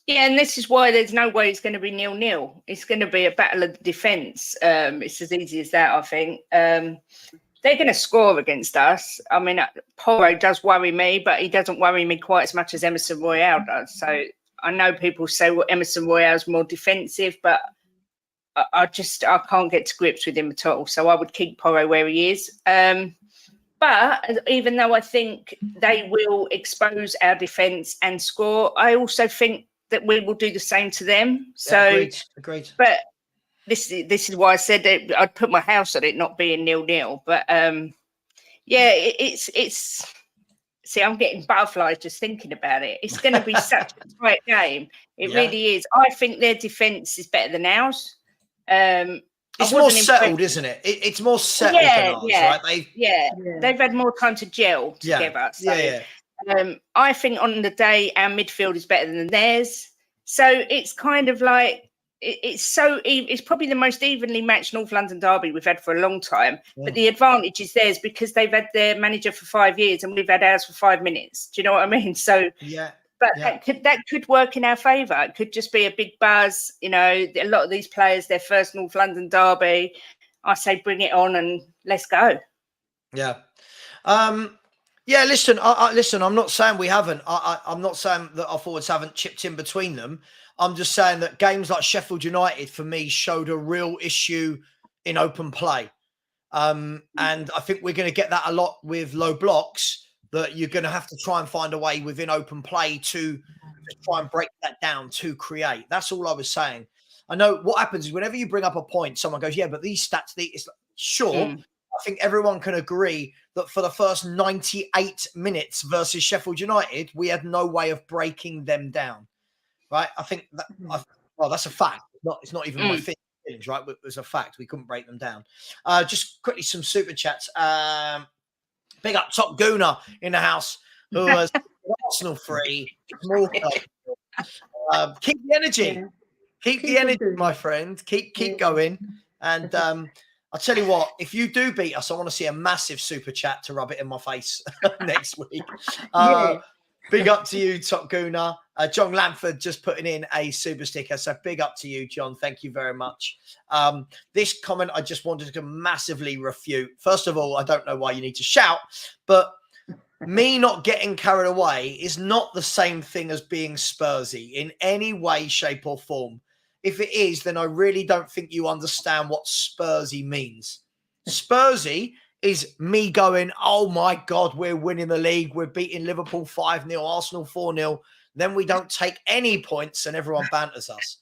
Yeah, and this is why there's no way it's going to be 0-0. It's going to be a battle of defence. It's as easy as that, I think. They're going to score against us. I mean, Porro does worry me, but he doesn't worry me quite as much as Emerson Royale does. So I know people say, well, Emerson Royale's more defensive, but I can't get to grips with him at all. So I would keep Porro where he is. But even though I think they will expose our defence and score, I also think that we will do the same to them. So, agreed. But this is why I said that I'd put my house on it not being 0-0. But it's. See, I'm getting butterflies just thinking about it. It's going to be such a tight game. It really is. I think their defence is better than ours. It's more settled, isn't it? It's more settled than ours, right? They've had more time to gel together. So, I think on the day our midfield is better than theirs. So it's kind of like it's probably the most evenly matched North London derby we've had for a long time. But the advantage is theirs because they've had their manager for 5 years and we've had ours for 5 minutes. Do you know what I mean? So that could work in our favour. It could just be a big buzz. You know, a lot of these players, their first North London derby. I say bring it on and let's go. Yeah. Listen, I'm not saying we haven't. I'm not saying that our forwards haven't chipped in between them. I'm just saying that games like Sheffield United, for me, showed a real issue in open play. And I think we're going to get that a lot with low blocks, that you're going to have to try and find a way within open play to try and break that down, to create. That's all I was saying. I know what happens is whenever you bring up a point, someone goes, yeah, but these stats, it's like, sure. I think everyone can agree that for the first 98 minutes versus Sheffield United, we had no way of breaking them down, right? I think that, that's a fact. It's not even my feelings, right? It was a fact. We couldn't break them down. Just quickly, some super chats. Big up Top Gooner in the house, who was Arsenal free. Keep the energy. Keep the energy, my friend. Keep going. And I'll tell you what, if you do beat us, I want to see a massive super chat to rub it in my face next week. Big up to you, Top Gooner. John Lamford just putting in a super sticker. So big up to you, John. Thank you very much. This comment I just wanted to massively refute. First of all, I don't know why you need to shout, but me not getting carried away is not the same thing as being Spursy in any way, shape or form. If it is, then I really don't think you understand what Spursy means. Spursy is me going, oh my God, we're winning the league. We're beating Liverpool 5-0, Arsenal 4-0. Then we don't take any points and everyone banters us.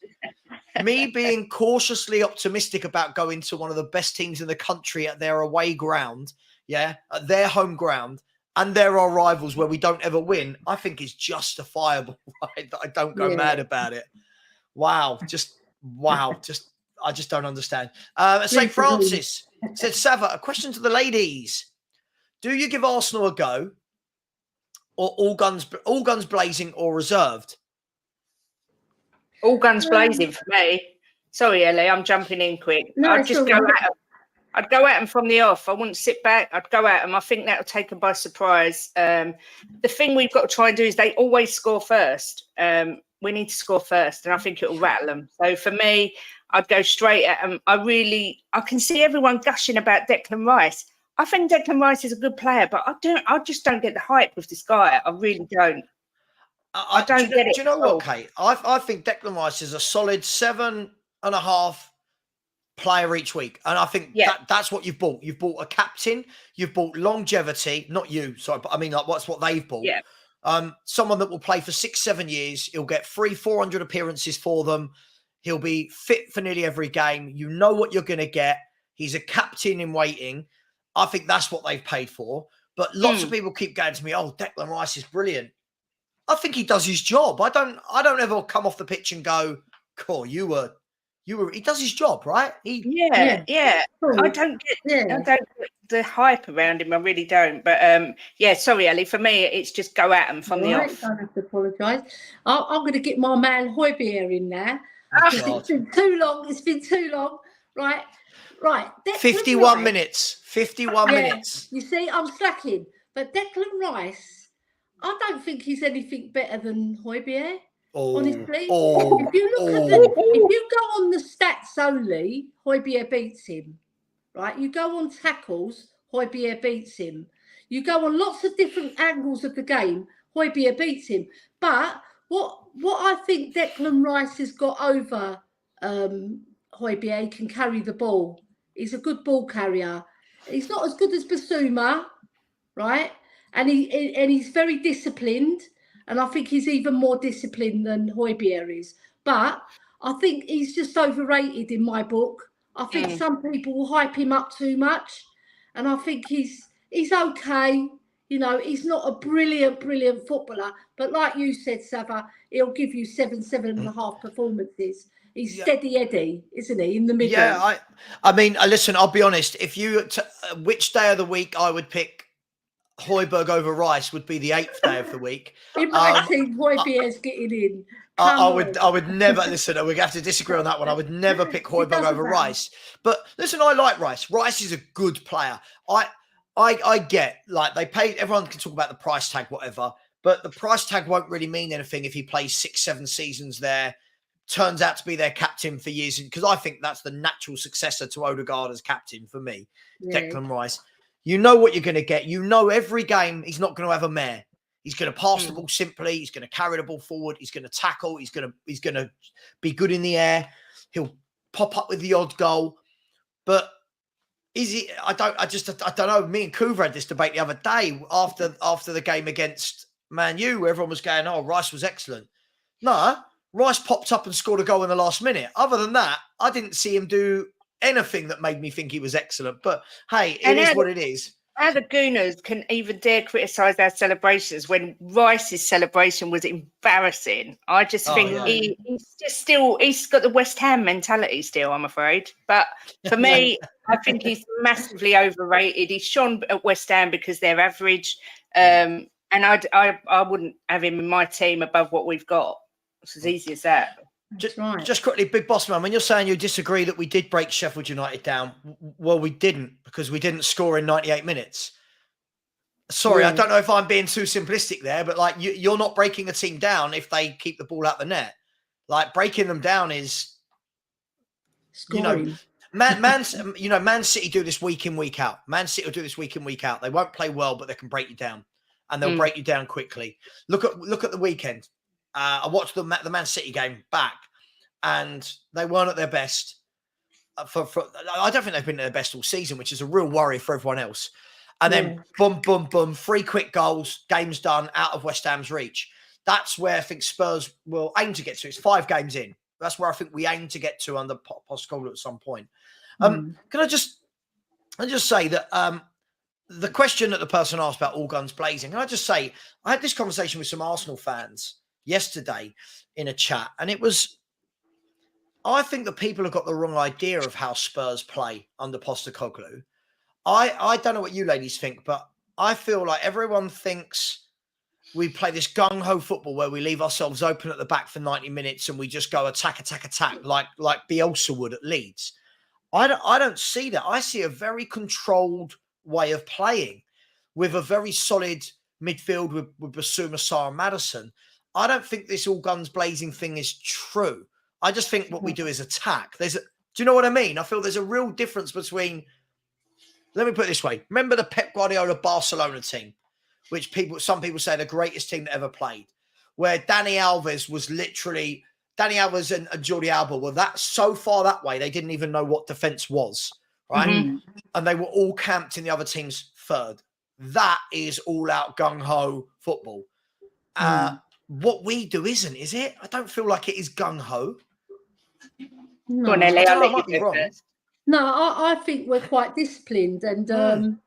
Me being cautiously optimistic about going to one of the best teams in the country at their away ground, at their home ground, and there are rivals where we don't ever win, I think is justifiable, right? That I don't go mad about it. Wow. I just don't understand. St. Francis said, Savva, a question to the ladies. Do you give Arsenal a go, or all guns blazing or reserved? All guns blazing for me. Sorry, Ellie, I'm jumping in quick. No, I'd just go at them. I'd go at them from the off. I wouldn't sit back. I'd go at them. I think that'll take them by surprise. The thing we've got to try and do is they always score first. We need to score first, and I think it'll rattle them. So for me, I'd go straight at them. I can see everyone gushing about Declan Rice. I think Declan Rice is a good player, but I just don't get the hype with this guy. I really don't. I don't get it. Do you know what, Kate? I think Declan Rice is a solid 7.5 player each week. And I think that's what you've bought. You've bought a captain, you've bought longevity, not you, sorry, but I mean, like, what's what they've bought. Yeah. Someone that will play for 6-7 years. He'll get 400 appearances for them. He'll be fit for nearly every game. You know what you're going to get. He's a captain in waiting. I think that's what they've paid for. But lots of people keep going to me, oh, Declan Rice is brilliant. I think he does his job. I don't ever come off the pitch and go, cool, you were, he does his job, right? I don't get the hype around him. I really don't. But sorry, Ellie. For me, it's just go at him from the off. I don't have to apologise. I'm going to get my man Højbjerg in there. It's been too long. Right. 51 minutes. 51 minutes. You see, I'm slacking. But Declan Rice, I don't think he's anything better than Højbjerg. Honestly, if you go on the stats only, Højbjerg beats him. Right? You go on tackles, Højbjerg beats him. You go on lots of different angles of the game, Højbjerg beats him. But what I think Declan Rice has got over Højbjerg, can carry the ball. He's a good ball carrier. He's not as good as Basuma, right? And he's very disciplined. And I think he's even more disciplined than Højbjerg is. But I think he's just overrated in my book. I think some people will hype him up too much. And I think he's okay. You know, he's not a brilliant footballer. But like you said, Savva, he'll give you 7.5 performances. He's steady Eddie, isn't he, in the middle? Yeah, I mean, listen, I'll be honest. If you, which day of the week I would pick Højbjerg over Rice would be the 8th day of the week. In my team, Højbjerg's getting in. I would never listen. We're going to have to disagree on that one. I would never pick Højbjerg over Rice. But listen, I like Rice. Rice is a good player. I get, like, they pay. Everyone can talk about the price tag, whatever. But the price tag won't really mean anything if he plays 6-7 seasons there. Turns out to be their captain for years, because I think that's the natural successor to Odegaard as captain for me. Declan Rice. You know what you're going to get. You know every game he's not going to have a mare. He's going to pass the ball simply. He's going to carry the ball forward. He's going to tackle. He's going to be good in the air. He'll pop up with the odd goal. But is he? I don't know. Me and Kuva had this debate the other day after the game against Man U, where everyone was going, "Oh, Rice was excellent." No, Rice popped up and scored a goal in the last minute. Other than that, I didn't see him do anything that made me think he was excellent. But hey, it is what it is. How the Gooners can even dare criticise our celebrations when Rice's celebration was embarrassing. I just think he's got the West Ham mentality still, I'm afraid. But for me, I think he's massively overrated. He's shone at West Ham because they're average. And I wouldn't have him in my team above what we've got. It's as easy as that. Just quickly, Big Boss Man, when you're saying you disagree that we did break Sheffield United down, well, we didn't, because we didn't score in 98 minutes. Sorry, I don't know if I'm being too simplistic there, but like you're not breaking a team down if they keep the ball out the net. Like breaking them down is, scoring. Man City do this week in, week out. Man City will do this week in, week out. They won't play well, but they can break you down, and they'll break you down quickly. Look at the weekend. I watched the Man City game back, and they weren't at their best. I don't think they've been their best all season, which is a real worry for everyone else. And then boom, boom, boom, 3 quick goals, game's done, out of West Ham's reach. That's where I think Spurs will aim to get to. It's 5 games in. That's where I think we aim to get to under Postecoglou at some point. Can I just say that the question that the person asked about all guns blazing, can I just say, I had this conversation with some Arsenal fans yesterday in a chat, and it was, I think that people have got the wrong idea of how Spurs play under Postecoglou. I don't know what you ladies think, but I feel like everyone thinks we play this gung-ho football where we leave ourselves open at the back for 90 minutes and we just go attack, like Bielsa would at Leeds. I don't see that. I see a very controlled way of playing with a very solid midfield with Basuma, Sarr, and Maddison. I don't think this all guns blazing thing is true. I just think what we do is attack. Do you know what I mean? I feel there's a real difference between, let me put it this way. Remember the Pep Guardiola Barcelona team, which some people say the greatest team that ever played, where Dani Alves and Jordi Alba were that so far that way, they didn't even know what defense was, right? And they were all camped in the other team's third. That is all-out gung-ho football. What we do isn't, is it? I don't feel like it is gung-ho. No, I might be wrong. No, I think we're quite disciplined, and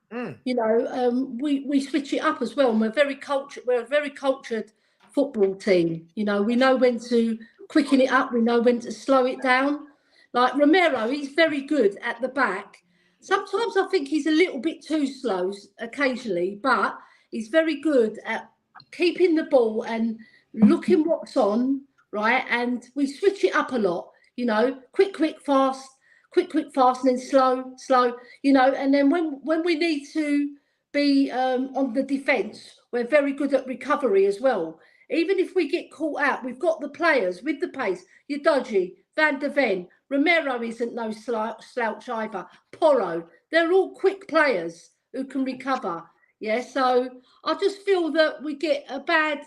we switch it up as well. And we're a very cultured football team. You know, we know when to quicken it up, we know when to slow it down. Like Romero, he's very good at the back. Sometimes I think he's a little bit too slow occasionally, but he's very good at keeping the ball and looking what's on, right? And we switch it up a lot, you know, quick, fast, and then slow, you know. And then when we need to be on the defence, we're very good at recovery as well. Even if we get caught out, we've got the players with the pace. Udogie, Van de Ven, Romero isn't no slouch either. Porro, they're all quick players who can recover. Yeah, so I just feel that we get a bad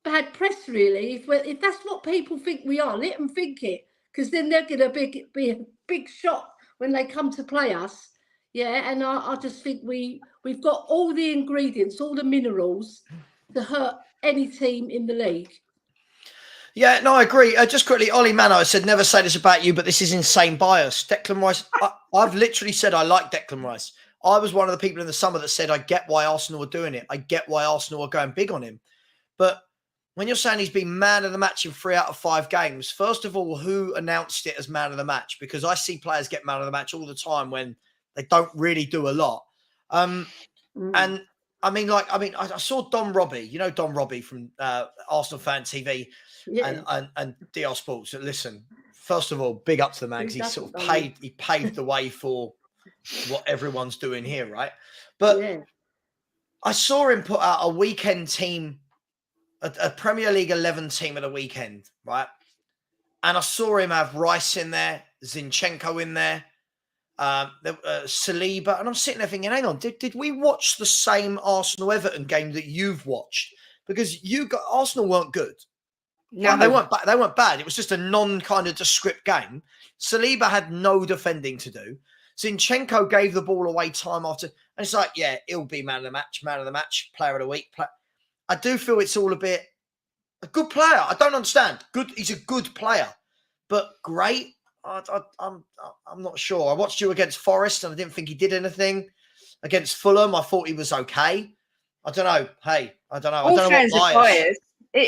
press, really. If that's what people think we are, let them think it, because then they're going to be a big shot when they come to play us. Yeah, and I just think we've got all the ingredients, all the minerals to hurt any team in the league. Yeah, no, I agree. Just quickly, Ollie Mano said, never say this about you, but this is insane bias. Declan Rice, I've literally said I like Declan Rice. I was one of the people in the summer that said, I get why Arsenal are doing it. I get why Arsenal are going big on him. But when you're saying he's been man of the match in 3 out of 5 games, first of all, who announced it as man of the match? Because I see players get man of the match all the time when they don't really do a lot. And I saw Don Robbie, you know, Don Robbie from Arsenal Fan TV and DL Sports. Listen, first of all, big up to the man, because he paved the way for what everyone's doing here, right? But I saw him put out a weekend team, a Premier League 11 team at a weekend, right? And I saw him have Rice in there, Zinchenko in there, Saliba, and I'm sitting there thinking, hang on, did we watch the same Arsenal-Everton game that you've watched? Because Arsenal weren't good. No, like, they weren't bad. It was just a non-descript game. Saliba had no defending to do. Zinchenko gave the ball away time after, and it's like, yeah, he'll be man of the match, player of the week. I do feel it's all a good player. I don't understand. Good, he's a good player, but great. I'm not sure. I watched you against Forest and I didn't think he did anything. Against Fulham, I thought he was okay. I don't know. Hey, I don't know. All fans are biased.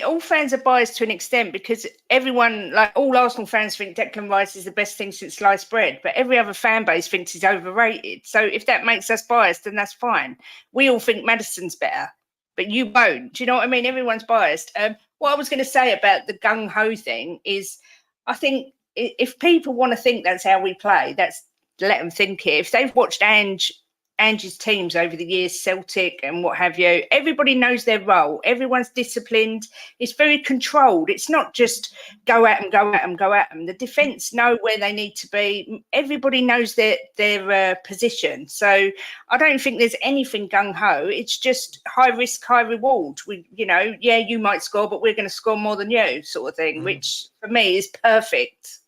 All fans are biased to an extent, because everyone, like all Arsenal fans, think Declan Rice is the best thing since sliced bread, but every other fan base thinks he's overrated. So if that makes us biased, then that's fine. We all think Maddison's better, but you won't. Do you know what I mean? Everyone's biased. What I was going to say about the gung-ho thing is, I think if people want to think that's how we play, let them think it. If they've watched Ange's teams over the years, Celtic and what have you, everybody knows their role. Everyone's disciplined. It's very controlled. It's not just go at them. The defence know where they need to be. Everybody knows their position. So I don't think there's anything gung-ho. It's just high risk, high reward. You might score, but we're going to score more than you, sort of thing, which for me is perfect.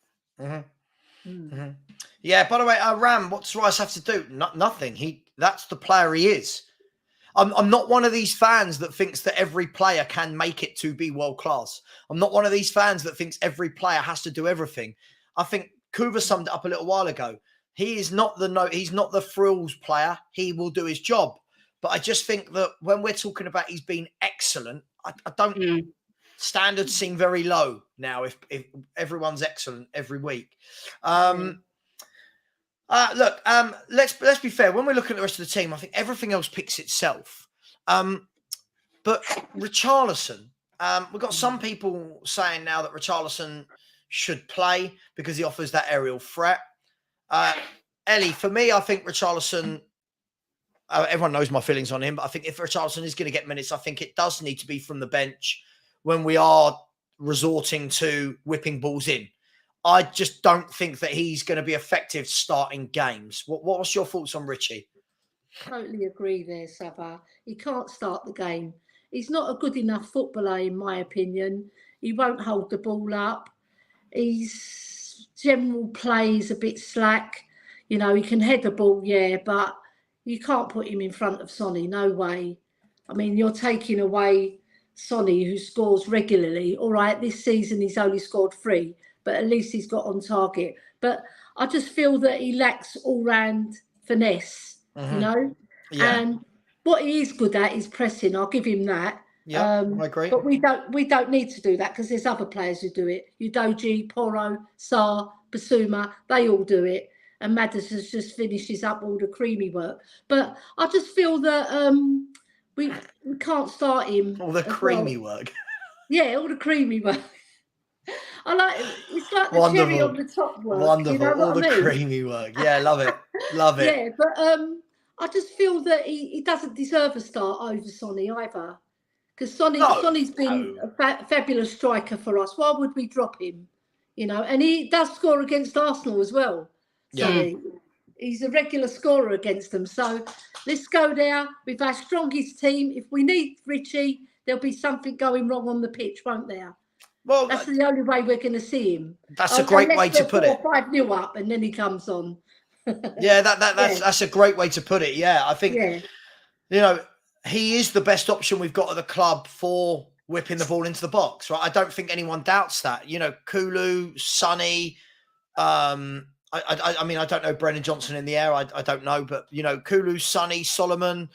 Yeah, by the way, Ram, what does Rice have to do? Nothing. That's the player he is. I'm not one of these fans that thinks that every player can make it to be world class. I'm not one of these fans that thinks every player has to do everything. I think Kuva summed it up a little while ago. He's not the frills player. He will do his job. But I just think that when we're talking about he's been excellent, I don't standards seem very low now if everyone's excellent every week. Look, let's be fair. When we look at the rest of the team, I think everything else picks itself. But Richarlison, we've got some people saying now that Richarlison should play because he offers that aerial threat. Ellie, for me, I think Richarlison, everyone knows my feelings on him, but I think if Richarlison is going to get minutes, I think it does need to be from the bench when we are resorting to whipping balls in. I just don't think that he's going to be effective starting games. What's your thoughts on Richie? Totally agree there, Savva. He can't start the game. He's not a good enough footballer, in my opinion. He won't hold the ball up. His general play is a bit slack. You know, he can head the ball, yeah, but you can't put him in front of Sonny. No way. I mean, you're taking away Sonny, who scores regularly. All right, this season he's only scored 3. But at least he's got on target. But I just feel that he lacks all-round finesse, you know? Yeah. And what he is good at is pressing. I'll give him that. Yeah, I agree. But we don't need to do that because there's other players who do it. Udogie, Porro, Sarr, Basuma, they all do it. And Maddison just finishes up all the creamy work. But I just feel that we can't start him. All the creamy work. Yeah, all the creamy work. It's like the Wonderful. cherry on the top work. Wonderful. You know what all the I mean? creamy work. Yeah, love it. Love it. Yeah, but I just feel that he doesn't deserve a start over Sonny either. Because Sonny's been a fabulous striker for us. Why would we drop him? You know, and he does score against Arsenal as well. Sonny. Yeah. He's a regular scorer against them. So let's go there with our strongest team. If we need Richie, there'll be something going wrong on the pitch, won't there? Well, that's the only way we're going to see him. That's a great way to put it. 5-0 up, and then he comes on. Yeah, that's a great way to put it. Yeah, I think you know he is the best option we've got at the club for whipping the ball into the box. Right? I don't think anyone doubts that. You know, Kulu, Sonny. I mean, I don't know Brennan Johnson in the air. I don't know, but you know, Kulu, Sonny, Solomon.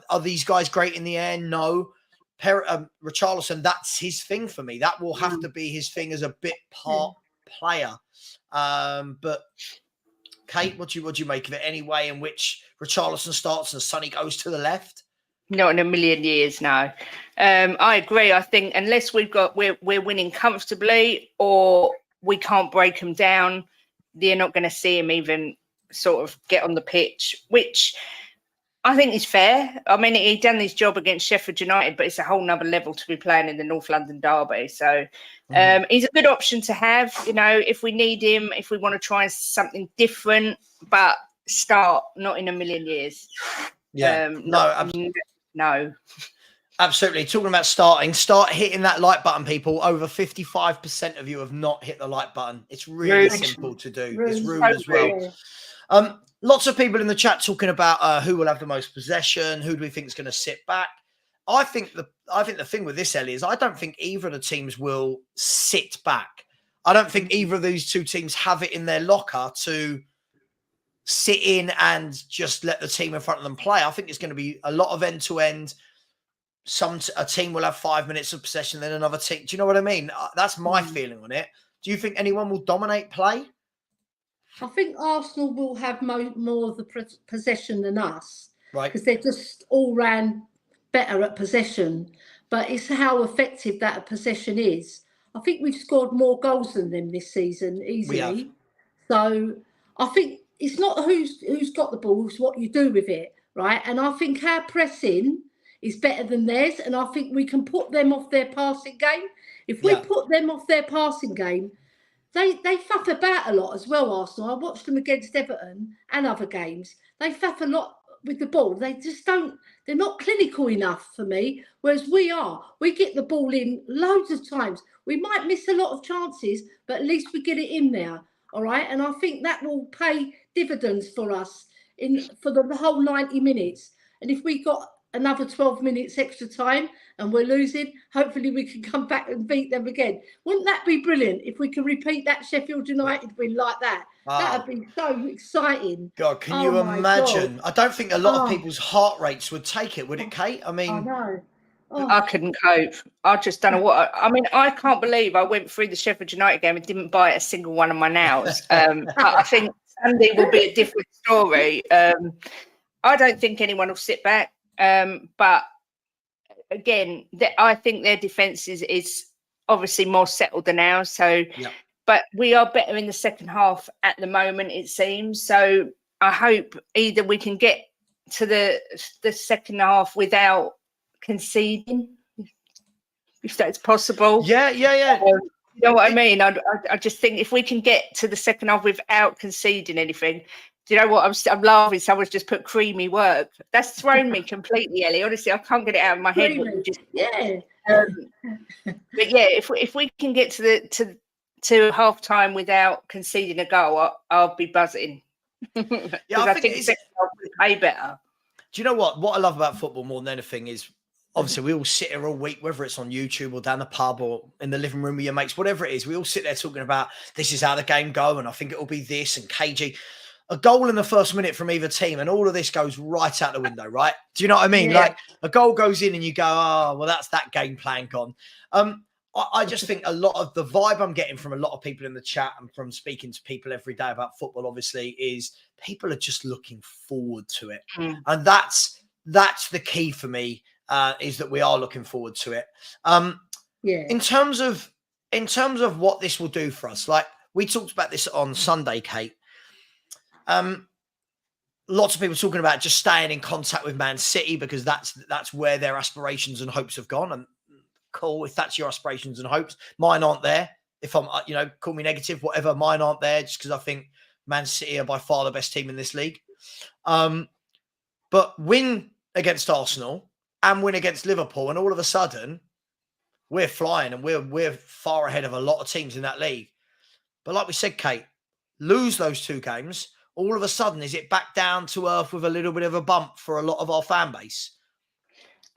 Are these guys great in the air? No. Richarlison, that's his thing for me. That will have to be his thing as a bit part player. But Kate, what do you make of it? Any way in which Richarlison starts and Sonny goes to the left? Not in a million years, no. I agree. I think unless we're winning comfortably or we can't break them down, they're not going to see him even sort of get on the pitch, which I think is fair. I mean, he done his job against Sheffield United, but it's a whole nother level to be playing in the North London derby. So he's a good option to have, you know, if we need him, if we want to try something different, but start, not in a million years. Yeah, no. Absolutely. Talking about start hitting that like button, people. Over 55% of you have not hit the like button. It's really simple to do. It's rude as well. Lots of people in the chat talking about who will have the most possession, who do we think is going to sit back. I think the thing with this, Ellie, is I don't think either of the teams will sit back. I don't think either of these two teams have it in their locker to sit in and just let the team in front of them play. I think it's going to be a lot of end-to-end. A team will have 5 minutes of possession, then another team. Do you know what I mean? That's my feeling on it. Do you think anyone will dominate play? I think Arsenal will have more of the possession than us. Right. Because they're just all round better at possession. But it's how effective that possession is. I think we've scored more goals than them this season, easily. We have. So I think it's not who's got the ball, it's what you do with it, right? And I think our pressing is better than theirs, and I think we can put them off their passing game. If we put them off their passing game, they faff about a lot as well, Arsenal. I watched them against Everton and other games. They faff a lot with the ball. They just don't, they're not clinical enough for me, whereas we are. We get the ball in loads of times. We might miss a lot of chances, but at least we get it in there. all right? And I think that will pay dividends for us for the whole 90 minutes. And if we got another 12 minutes extra time and we're losing, hopefully we can come back and beat them again. Wouldn't that be brilliant if we could repeat that Sheffield United win like that? That'd be so exciting. God, can you imagine? God. I don't think a lot of people's heart rates would take it, would it, Kate? I mean, I know. I couldn't cope. I just don't know what. I mean, I can't believe I went through the Sheffield United game and didn't bite a single one of my nails. I think Sunday will be a different story. I don't think anyone will sit back. But again, I think their defence is obviously more settled than ours. So, but we are better in the second half at the moment, it seems. So I hope either we can get to the second half without conceding, if that's possible. Yeah. You know what I mean? I just think if we can get to the second half without conceding anything. Do you know what? I'm laughing. Someone's just put creamy work. That's thrown me completely, Ellie. Honestly, I can't get it out of my head. But yeah, if we can get to half time without conceding a goal, I'll be buzzing. Yeah, I think second half will play better. Do you know what? What I love about football more than anything is obviously we all sit here all week, whether it's on YouTube or down the pub or in the living room with your mates, whatever it is. We all sit there talking about this is how the game go, and I think it will be this and KG. A goal in the first minute from either team, and all of this goes right out the window, right? Do you know what I mean? Yeah. Like a goal goes in and you go, oh, well, that's that game plan gone. I just think a lot of the vibe I'm getting from a lot of people in the chat and from speaking to people every day about football, obviously, is people are just looking forward to it. And that's the key for me, is that we are looking forward to it. In terms of what this will do for us, like we talked about this on Sunday, Kate. Lots of people talking about just staying in contact with Man City because that's where their aspirations and hopes have gone. And cool, if that's your aspirations and hopes, mine aren't there. If I'm, call me negative, whatever, mine aren't there just because I think Man City are by far the best team in this league. But win against Arsenal and win against Liverpool, and all of a sudden we're flying and we're far ahead of a lot of teams in that league. But like we said, Kate, lose those two games. All of a sudden, is it back down to earth with a little bit of a bump for a lot of our fan base?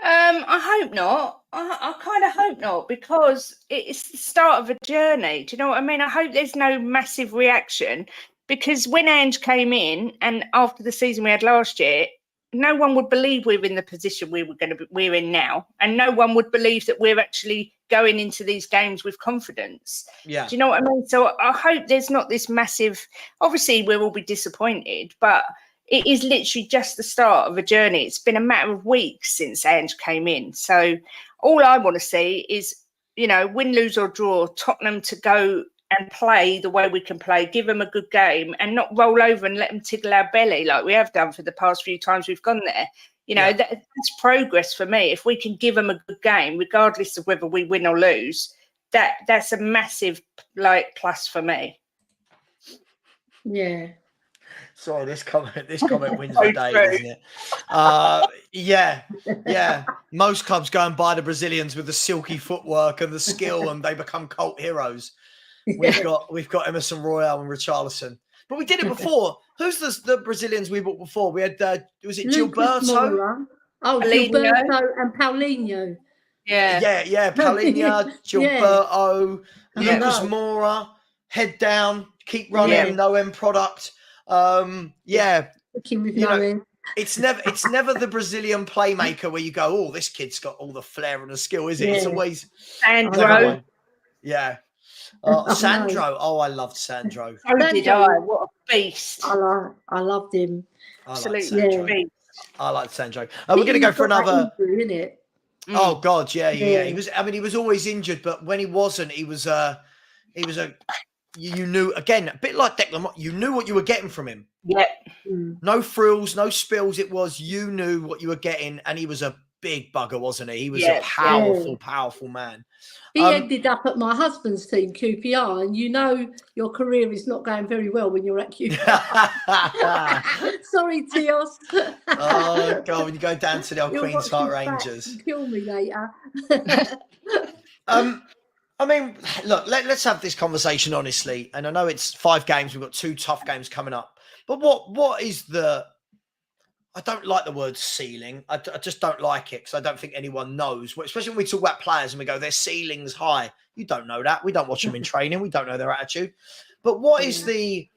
I hope not. I kind of hope not, because it's the start of a journey. Do you know what I mean? I hope there's no massive reaction, because when Ange came in and after the season we had last year, no one would believe we're in the position we're in now, and no one would believe that we're actually going into these games with confidence. Yeah. Do you know what I mean? So I hope there's not this massive. Obviously, we'll all be disappointed, but it is literally just the start of a journey. It's been a matter of weeks since Ange came in. So all I want to see is, win, lose or draw, Tottenham to go and play the way we can play, give them a good game and not roll over and let them tickle our belly like we have done for the past few times we've gone there. That's progress for me. If we can give them a good game, regardless of whether we win or lose, that's a massive plus for me. Yeah. Sorry, this comment wins the day, doesn't it? Yeah. Most clubs go and buy the Brazilians with the silky footwork and the skill, and they become cult heroes. We've got Emerson Royale and Richarlison, but we did it before. Who's the Brazilians we bought before? We had was it Gilberto? Gilberto and Paulinho. Yeah. Paulinho, Gilberto, Lucas Moura. Head down, keep running, no end product. It's never the Brazilian playmaker where you go, oh, this kid's got all the flair and the skill, is it? It's always Sandro. Yeah. Sandro. Oh, I loved Sandro. So did I. What a beast. I loved him. Absolutely. I like Sandro. We're going to go for another. Injury, isn't it? Oh God, yeah. He was. I mean, he was always injured, but when he wasn't, he was a. You knew, again, a bit like Declan Rice, you knew what you were getting from him. Yeah. No frills, no spills. You knew what you were getting, and he was a big bugger, wasn't he? He was a powerful man. He ended up at my husband's team, QPR, and your career is not going very well when you're at QPR. Sorry, Tios. Oh, God, when you go down to the old Queen's Park Rangers. Kill me later. I mean, look, let's have this conversation honestly. And I know it's 5 games. We've got 2 tough games coming up. But what is the... I don't like the word ceiling. I just don't like it because I don't think anyone knows. Especially when we talk about players and we go, their ceiling's high. You don't know that. We don't watch them in training. We don't know their attitude. But what's the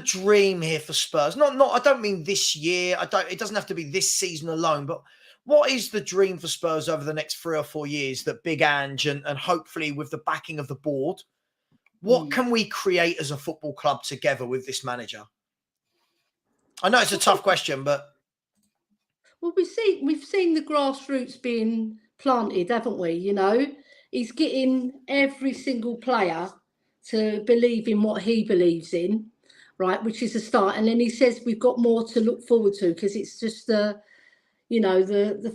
dream here for Spurs? Not. I don't mean this year. It doesn't have to be this season alone. But what is the dream for Spurs over the next 3 or 4 years that Big Ange and hopefully with the backing of the board, what can we create as a football club together with this manager? I know it's a tough question, but we've seen the grassroots being planted, haven't we? You know, he's getting every single player to believe in what he believes in, right? Which is a start. And then he says we've got more to look forward to because it's just the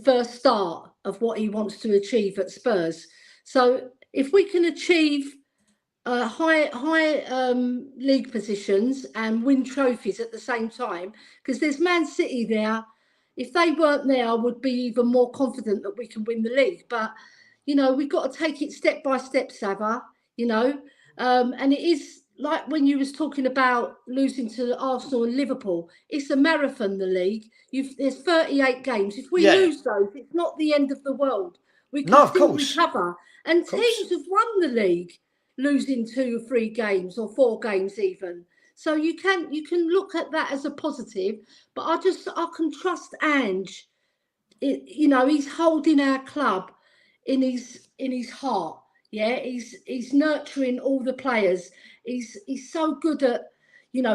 first start of what he wants to achieve at Spurs. So if we can achieve high league positions and win trophies at the same time, because there's Man City there. If they weren't there, I would be even more confident that we can win the league. But, you know, we've got to take it step by step, Savva, you know. And it is like when you was talking about losing to Arsenal and Liverpool, it's a marathon, the league. There's 38 games. If we lose those, it's not the end of the world. We can still recover. And teams have won the league, losing 2 or 3 games or 4 games even. So you can look at that as a positive, but I can trust Ange. He's holding our club in his heart. Yeah, he's nurturing all the players. He's so good at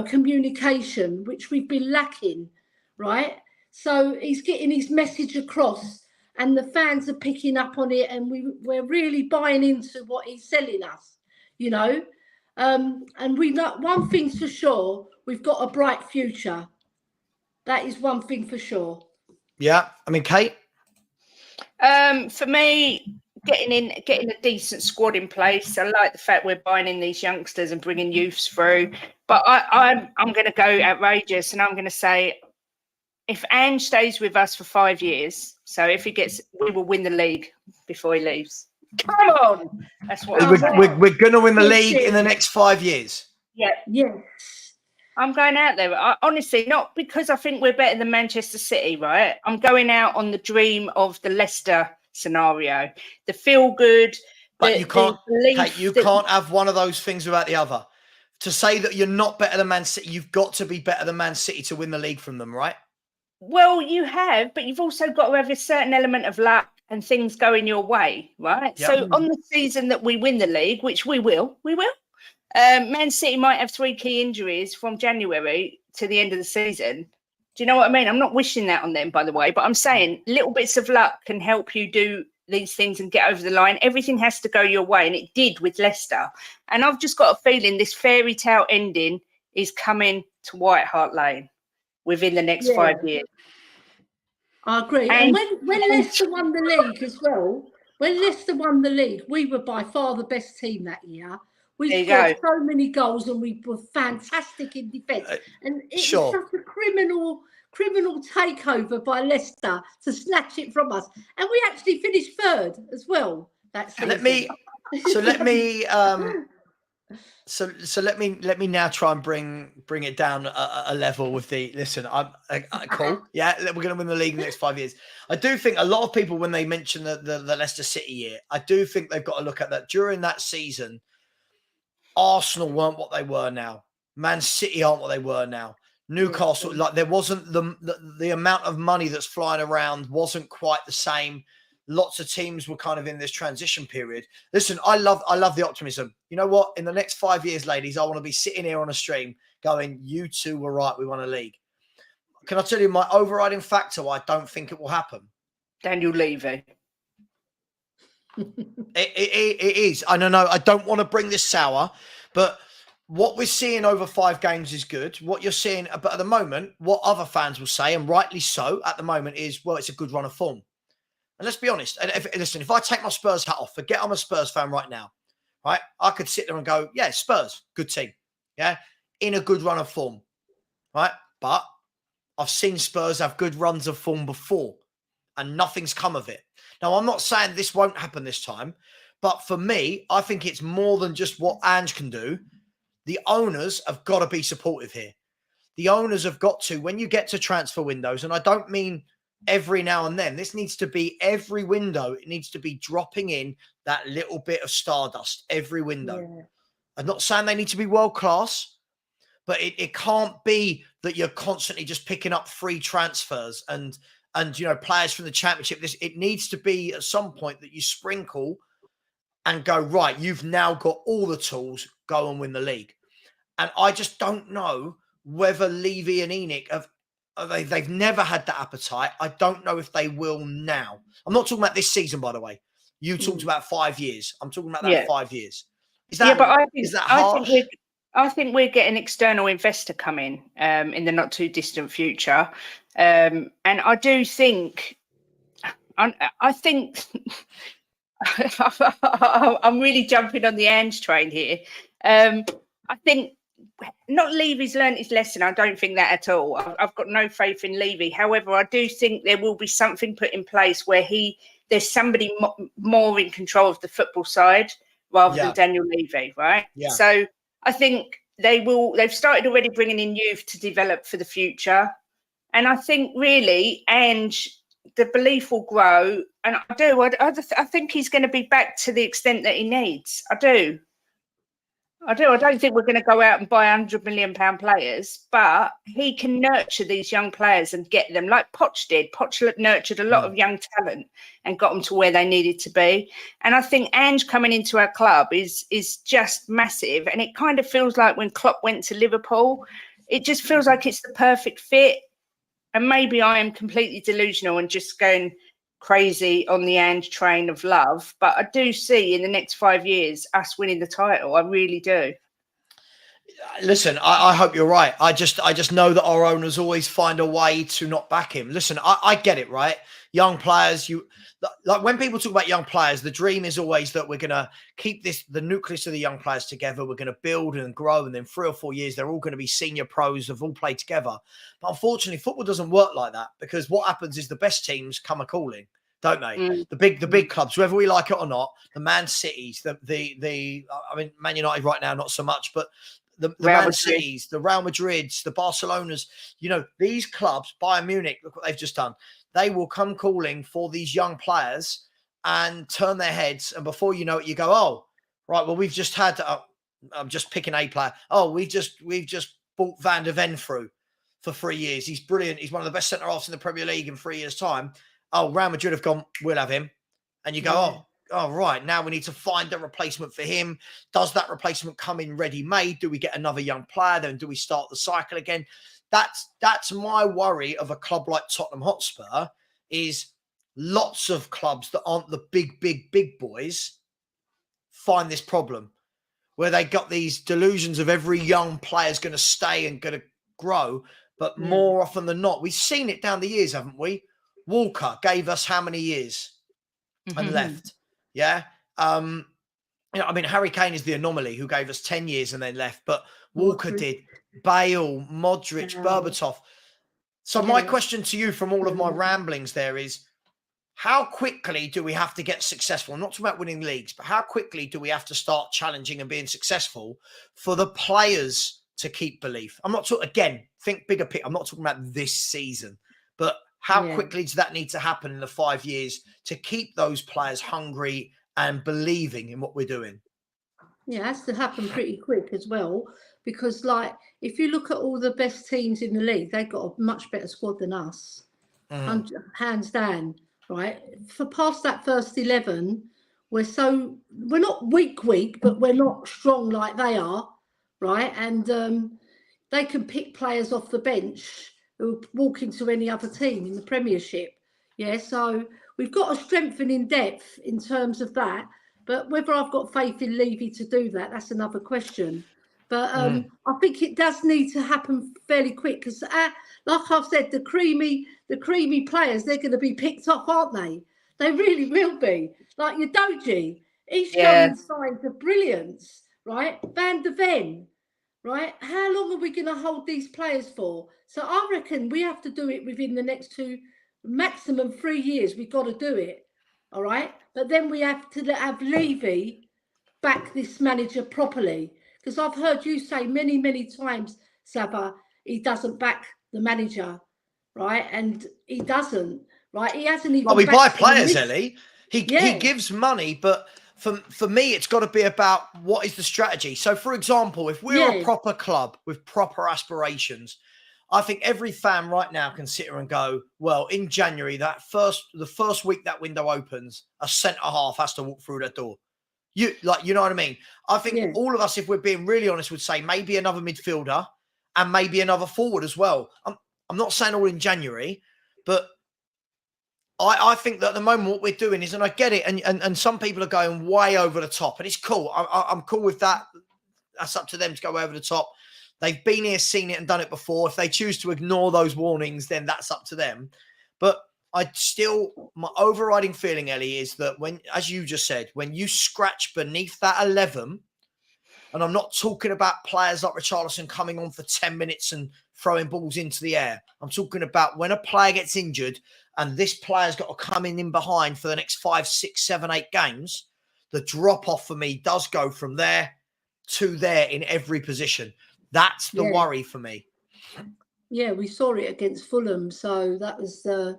communication, which we've been lacking, right? So he's getting his message across, and the fans are picking up on it, and we're really buying into what he's selling us. And we know one thing's for sure, we've got a bright future. That is one thing for sure. Yeah. I mean, Kate? For me, getting a decent squad in place. I like the fact we're buying in these youngsters and bringing youths through. But I'm going to go outrageous, and I'm going to say, if Ange stays with us for 5 years, so if he gets, we will win the league before he leaves. Come on. That's what we're going to win the league in the next 5 years. Yeah. Yes. I'm going out there. Honestly, not because I think we're better than Manchester City, right? I'm going out on the dream of the Leicester scenario. The feel good. But you can't have one of those things without the other. To say that you're not better than Man City, you've got to be better than Man City to win the league from them, right? Well, you have, but you've also got to have a certain element of luck and things going your way, right? Yep. So on the season that we win the league, which we will. Man City might have 3 key injuries from January to the end of the season. Do you know what I mean? I'm not wishing that on them, by the way, but I'm saying little bits of luck can help you do these things and get over the line. Everything has to go your way, and it did with Leicester. And I've just got a feeling this fairy tale ending is coming to White Hart Lane within the next 5 years. I agree. And when Leicester won the league as well, we were by far the best team that year. We scored so many goals, and we were fantastic in defence. And it was such a criminal takeover by Leicester to snatch it from us. And we actually finished 3rd as well that season. Let me now try and bring it down a level with the listen. I'm cool. Yeah, we're going to win the league in the next 5 years. I do think a lot of people, when they mention the Leicester City year, I do think they've got to look at that. During that season, Arsenal weren't what they were now. Man City aren't what they were now. Newcastle, like there wasn't the amount of money that's flying around wasn't quite the same. Lots of teams were kind of in this transition period. Listen, I love the optimism. You know what? In the next 5 years, ladies, I want to be sitting here on a stream going, you two were right, we won a league. Can I tell you my overriding factor why I don't think it will happen? Daniel Levy. It is. I don't know. I don't want to bring this sour, but what we're seeing over 5 games is good. What you're seeing, but at the moment, what other fans will say, and rightly so at the moment, is, well, it's a good run of form. And let's be honest. And if I take my Spurs hat off, forget I'm a Spurs fan right now, right? I could sit there and go, yeah, Spurs, good team. Yeah, in a good run of form, right? But I've seen Spurs have good runs of form before, and nothing's come of it. Now, I'm not saying this won't happen this time, But for me, I think it's more than just what Ange can do. The owners have got to be supportive here. The owners have got to, when you get to transfer windows, and I don't mean every now and then, this needs to be every window. It needs to be dropping in that little bit of stardust every window. Yeah. I'm not saying they need to be world class, but it can't be that you're constantly just picking up free transfers and players from the championship. It needs to be at some point that you sprinkle and go, right, you've now got all the tools, go and win the league. And I just don't know whether Levy and ENIC they've never had that appetite. I don't know if they will now. I'm not talking about this season, by the way. You talked about 5 years. I'm talking about that 5 years. Is that, but is that harsh? I think we're getting an external investor coming in the not too distant future. And I do think, I think I'm really jumping on the Ange train here. I think not Levy's learned his lesson. I don't think that at all. I've got no faith in Levy. However, I do think there will be something put in place where there's somebody more in control of the football side rather than Daniel Levy, right? Yeah. So I think they've started already bringing in youth to develop for the future. And I think really, Ange, the belief will grow. And I think he's going to be back to the extent that he needs. I do. I don't think we're going to go out and buy £100 million players, but he can nurture these young players and get them like Poch did. Poch nurtured a lot of young talent and got them to where they needed to be. And I think Ange coming into our club is just massive. And it kind of feels like when Klopp went to Liverpool, it just feels like it's the perfect fit. And maybe I am completely delusional and just going crazy on the Ange train of love, but I do see in the next 5 years us winning the title. I really do. Listen, I hope you're right. I just know that our owners always find a way to not back him. Listen, I get it, right? Young players, like when people talk about young players, the dream is always that we're going to keep the nucleus of the young players together. We're going to build and grow, and then 3 or 4 years, they're all going to be senior pros, have all played together. But unfortunately, football doesn't work like that, because what happens is the best teams come a-calling, don't they? The big clubs, whether we like it or not, the Man Cities, I mean, Man United right now, not so much, but the Man Cities, the Real Madrids, the Barcelonas, these clubs, Bayern Munich, look what they've just done. They will come calling for these young players and turn their heads. And before you know it, you go, oh, right, well, we've just had, I'm just picking a player. Oh, we've just bought Van der Ven through for 3 years. He's brilliant. He's one of the best centre-halves in the Premier League in 3 years' time. Oh, Real Madrid have gone, we'll have him. And you go, oh, right, now we need to find a replacement for him. Does that replacement come in ready-made? Do we get another young player? Then do we start the cycle again? That's my worry of a club like Tottenham Hotspur, is lots of clubs that aren't the big boys find this problem, where they got these delusions of every young player is going to stay and going to grow. But more often than not, we've seen it down the years, haven't we? Walker gave us how many years and left? Yeah. I mean, Harry Kane is the anomaly who gave us 10 years and then left, but Walker did. Bale, Modric, Berbatov. So my question to you from all of my ramblings there is, how quickly do we have to get successful? I'm not talking about winning leagues, but how quickly do we have to start challenging and being successful for the players to keep belief? I'm not talking, again, think bigger picture. I'm not talking about this season, but how quickly does that need to happen in the 5 years to keep those players hungry and believing in what we're doing? Yeah, it has to happen pretty quick as well, because like if you look at all the best teams in the league, they've got a much better squad than us, hands down, right? For past that first 11, we're not weak, but we're not strong like they are, right? And they can pick players off the bench who walk into any other team in the Premiership. Yeah, so we've got a strengthen in depth in terms of that. But whether I've got faith in Levy to do that, that's another question. But I think it does need to happen fairly quick, because, like I've said, the creamy players, they're going to be picked up, aren't they? They really will be. Like your Doji, he's showing signs of brilliance, right? Van der Ven, right? How long are we going to hold these players for? So I reckon we have to do it within the next maximum 3 years. We've got to do it. all right? But then we have to have Levy back this manager properly, because I've heard you say many, many times, Savva, he doesn't back the manager, right? And he doesn't, right? He hasn't even. Well, we buy players, Ellie. He Yeah. gives money, but for me, it's got to be about what is the strategy. So, for example, if we're a proper club with proper aspirations, I think every fan right now can sit here and go, well, in January, the first week that window opens, a centre-half has to walk through that door. You know what I mean? I think all of us, if we're being really honest, would say maybe another midfielder and maybe another forward as well. I'm not saying all in January, but I think that at the moment what we're doing is, and I get it, and some people are going way over the top, and it's cool. I'm cool with that. That's up to them to go over the top. They've been here, seen it, and done it before. If they choose to ignore those warnings, then that's up to them. But my overriding feeling, Ellie, is that when, as you just said, when you scratch beneath that 11, and I'm not talking about players like Richarlison coming on for 10 minutes and throwing balls into the air. I'm talking about when a player gets injured and this player's got to come in behind for the next 5, 6, 7, 8 games, the drop-off for me does go from there to there in every position. That's the worry for me. Yeah, we saw it against Fulham, so that was the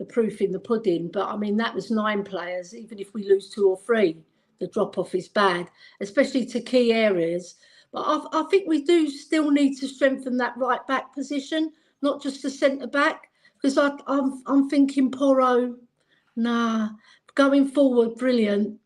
proof in the pudding. But, I mean, that was 9 players. Even if we lose 2 or 3, the drop-off is bad, especially to key areas. But I think we do still need to strengthen that right-back position, not just the centre-back, because I'm thinking Porro, going forward, brilliant.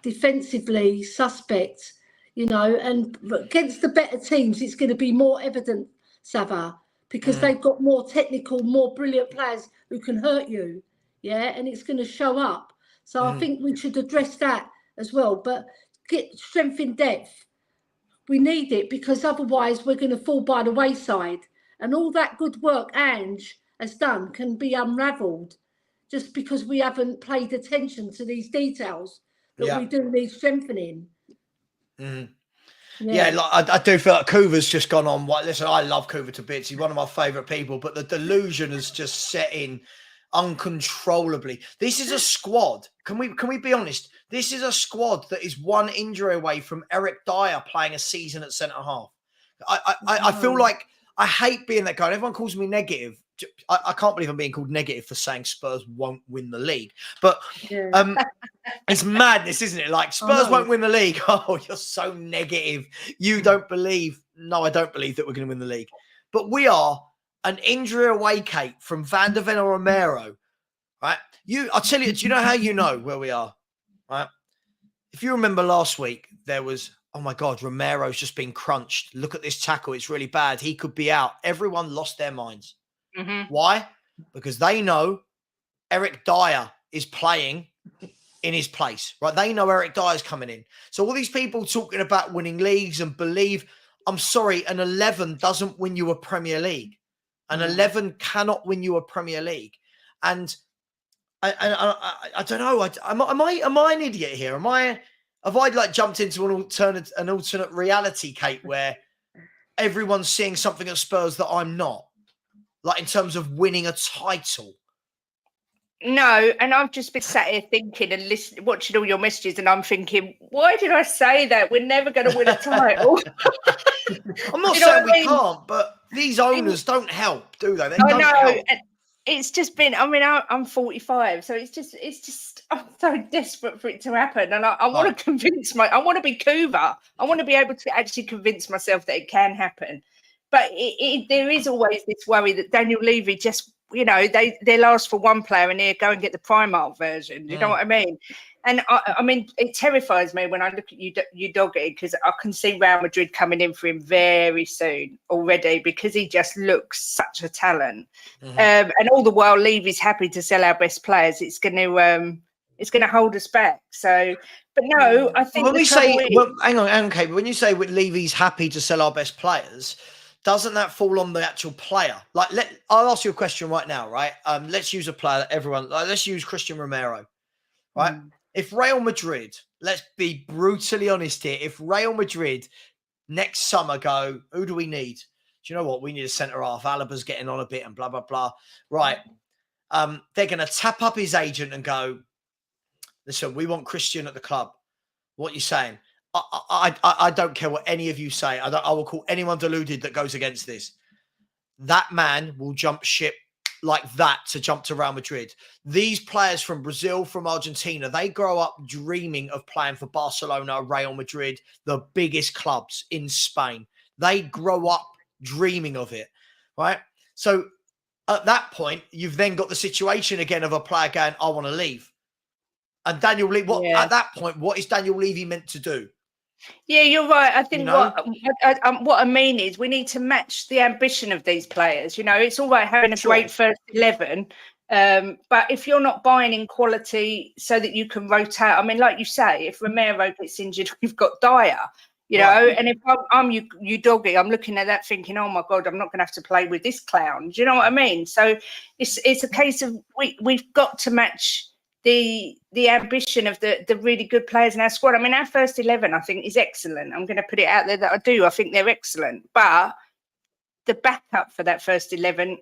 Defensively, suspect, and against the better teams, it's going to be more evident, Savva, because they've got more technical, more brilliant players who can hurt you, and it's going to show up. So I think we should address that as well, but get strength in depth. We need it, because otherwise we're going to fall by the wayside, and all that good work Ange has done can be unravelled just because we haven't paid attention to these details that we do need strengthening. I do feel like Kuva's just gone on. Listen, I love Kuva to bits. He's one of my favourite people, but the delusion has just set in uncontrollably. This is a squad. Can we be honest? This is a squad that is one injury away from Eric Dyer playing a season at centre half. I feel like I hate being that guy. Everyone calls me negative. I can't believe I'm being called negative for saying Spurs won't win the league. But it's madness, isn't it? Like, Spurs won't win the league. Oh, you're so negative. You don't believe. No, I don't believe that we're going to win the league. But we are an injury away, Kate, from Van der Ven or Romero. Right? I'll tell you, do you know how you know where we are? Right? If you remember last week, there was, oh my God, Romero's just been crunched. Look at this tackle. It's really bad. He could be out. Everyone lost their minds. Why? Because they know Eric Dyer is playing in his place, right? They know Eric Dyer's coming in. So all these people talking about winning leagues and believe, I'm sorry, an 11 doesn't win you a Premier League. An 11 cannot win you a Premier League. And I don't know. Am I an idiot here? Have I like jumped into an alternate reality, Kate, where everyone's seeing something at Spurs that I'm not? Like in terms of winning a title. No, and I've just been sat here thinking and watching all your messages, and I'm thinking, why did I say that? We're never going to win a title. I'm not saying we can't, but these owners don't help, do they? I know. And it's just been. I mean, I'm 45, so it's just. I'm so desperate for it to happen, and I want to convince I want to be Kuva. I want to be able to actually convince myself that it can happen. But there is always this worry that Daniel Levy just, they last for one player and they go and get the Primark version. You know what I mean? And I mean, it terrifies me when I look at you Doggy, because I can see Real Madrid coming in for him very soon already, because he just looks such a talent. And all the while, Levy's happy to sell our best players. It's going to hold us back. So, but no, I think when we say, hang on, Kate. When you say Levy's happy to sell our best players, doesn't that fall on the actual player? Like, I'll ask you a question right now, right? Let's use a player that let's use Christian Romero, right? If Real Madrid, let's be brutally honest here, if Real Madrid next summer go, who do we need? Do you know what? We need a centre-half. Alaba's getting on a bit and blah, blah, blah. Right. They're going to tap up his agent and go, listen, we want Christian at the club. What are you saying? I don't care what any of you say. I will call anyone deluded that goes against this. That man will jump ship like that to jump to Real Madrid. These players from Brazil, from Argentina, they grow up dreaming of playing for Barcelona, Real Madrid, the biggest clubs in Spain. They grow up dreaming of it, right? So at that point, you've then got the situation again of a player going, I want to leave. And Daniel Levy, at that point, what is Daniel Levy meant to do? Yeah, you're right. I think what I mean is we need to match the ambition of these players. You know, it's all right having a great first 11, but if you're not buying in quality so that you can rotate, I mean, like you say, if Romero gets injured, we've got Dyer. You know, and if I'm you doggy, I'm looking at that thinking, oh my God, I'm not going to have to play with this clown. Do you know what I mean? So it's a case of we've got to match the ambition of the really good players in our squad. I mean, our first 11, I think, is excellent. I'm going to put it out there that I do. I think they're excellent. But the backup for that first 11,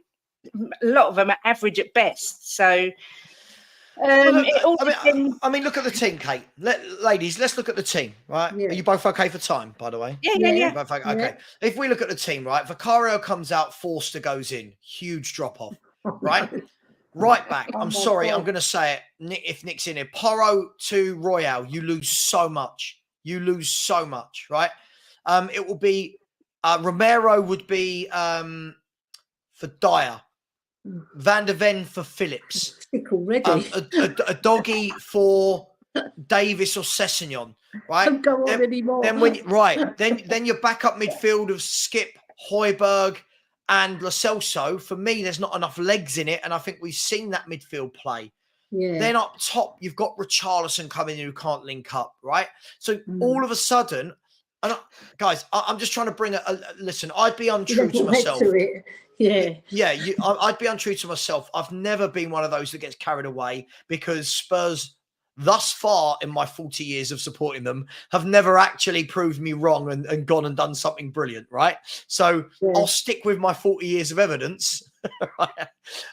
a lot of them are average at best. So I mean, look at the team, Kate. Ladies, let's look at the team, right? Yeah. Are you both okay for time, by the way? Yeah. Both okay. Yeah. If we look at the team, right? Vicario comes out, Forster goes in. Huge drop-off, right? Right back. I'm sorry, I'm going to say it. If Nick's in here, Porro to Royale, you lose so much. Right? It will be Romero would be for Dyer, Van der Ven for Phillips, a doggy for Davis or Sessegnon. Right? Don't go on anymore. Then your backup midfield of Skip, Højbjerg, and Lo Celso. For me, there's not enough legs in it, and I think we've seen that midfield play. Yeah. Then up top, you've got Richarlison coming in who can't link up, right? So all of a sudden, guys, I'm just trying to bring listen, I'd be untrue to myself. I'd be untrue to myself. I've never been one of those that gets carried away because Spurs, thus far in my 40 years of supporting them, have never actually proved me wrong and gone and done something brilliant, right? So I'll stick with my 40 years of evidence.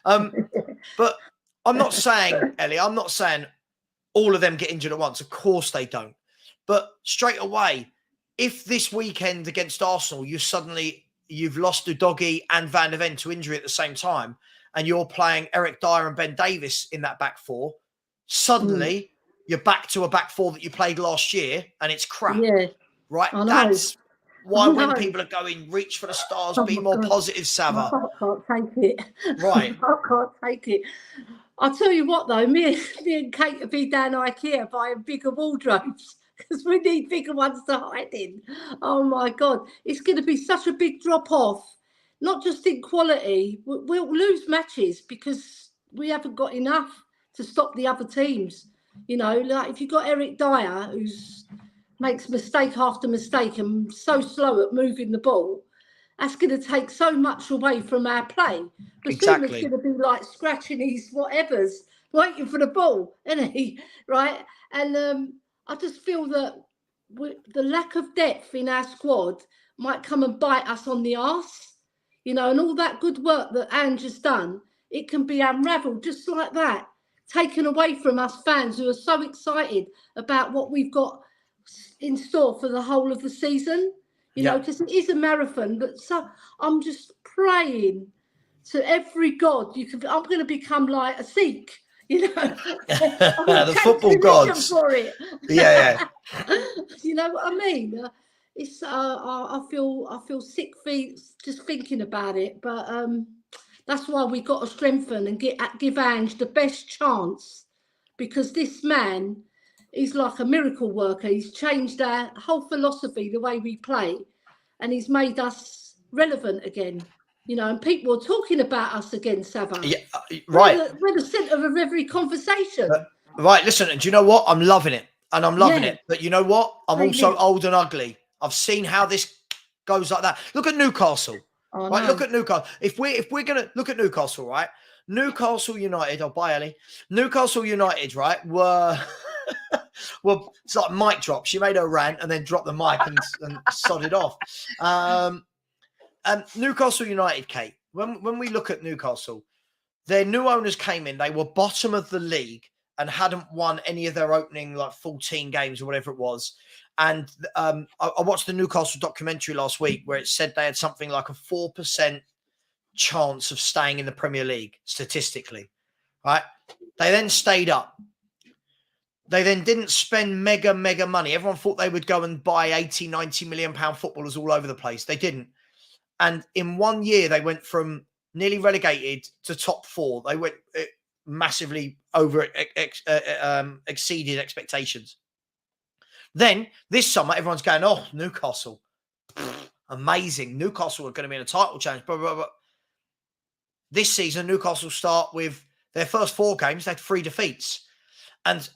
But I'm not saying, Ellie, I'm not saying all of them get injured at once. Of course they don't. But straight away, if this weekend against Arsenal, you've lost Udogie and Van der Ven to injury at the same time, and you're playing Eric Dyer and Ben Davis in that back four, suddenly you're back to a back four that you played last year, and it's crap. Yeah. Right? That's why when people are going, reach for the stars, be more positive, Savva. I can't take it. Right. I can't take it. I'll tell you what, though, me and Kate will be down IKEA buying bigger wardrobes because we need bigger ones to hide in. Oh, my God. It's going to be such a big drop-off, not just in quality. We'll lose matches because we haven't got enough to stop the other teams. You know, like if you've got Eric Dyer, who makes mistake after mistake and so slow at moving the ball, that's going to take so much away from our play. Basuma's going to be like scratching his whatevers, waiting for the ball, isn't he? Right? And I just feel that the lack of depth in our squad might come and bite us on the arse, you know, and all that good work that Ange has done, it can be unravelled just like that. Taken away from us fans who are so excited about what we've got in store for the whole of the season, you know, because it is a marathon. But so I'm just praying to every god I'm going to become like a Sikh, you know, the football gods for it. Yeah. You know what I mean? It's I feel sick feet just thinking about it, but that's why we've got to strengthen and give Ange the best chance, because this man is like a miracle worker. He's changed our whole philosophy, the way we play, and he's made us relevant again. You know, and people are talking about us again, Savva. Yeah, right. We're the centre of every conversation. Right, listen, and do you know what? I'm loving it, and I'm loving it. But you know what? I'm also old and ugly. I've seen how this goes like that. Look at Newcastle. Oh, right, no. Look at Newcastle. If we're gonna look at Newcastle, right? Newcastle United, bye Ellie. Newcastle United, right, were it's like mic drop. She made her rant and then dropped the mic and sodded off. Newcastle United, Kate. When we look at Newcastle, their new owners came in. They were bottom of the league, and hadn't won any of their opening 14 games or whatever it was. And I watched the Newcastle documentary last week where it said they had something like a 4% chance of staying in the Premier League statistically, right? They then stayed up. They then didn't spend mega money. Everyone thought they would go and buy 80, 90 million pound footballers all over the place. They didn't. And in 1 year, they went from nearly relegated to top 4. They went massively over exceeded expectations. Then this summer, everyone's going, oh, Newcastle, amazing. Newcastle are going to be in a title challenge, blah, blah, blah. This season, Newcastle start with their first 4 games. They had 3 defeats. And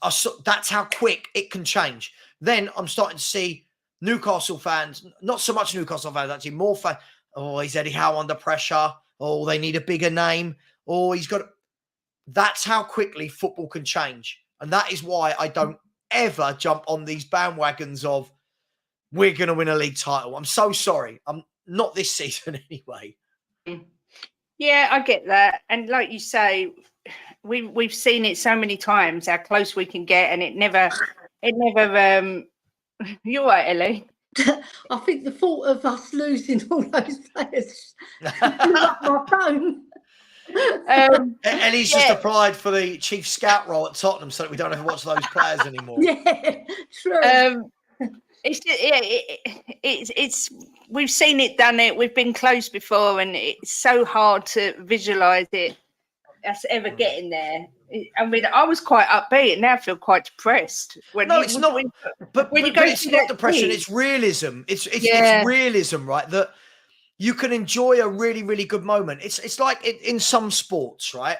that's how quick it can change. Then I'm starting to see Newcastle fans, not so much Newcastle fans, actually more fans. Oh, is Eddie Howe under pressure? Oh, they need a bigger name. Oh, he's got... That's how quickly football can change. And that is why I don't ever jump on these bandwagons of we're going to win a league title. I'm so sorry. I'm not this season anyway. Yeah, I get that. And like you say, we've seen it so many times how close we can get, and it never you're right, Ellie. I think the thought of us losing all those players blew up my phone. Ellie's just applied for the chief scout role at Tottenham so that we don't have to watch those players anymore. Yeah, true. It's we've seen it, done it. We've been close before, and it's so hard to visualize us ever getting there. I mean, I was quite upbeat, and now I feel quite depressed. It's not. But it's not depression. It's realism. It's realism, right? That you can enjoy a really, really good moment. It's like in some sports, right?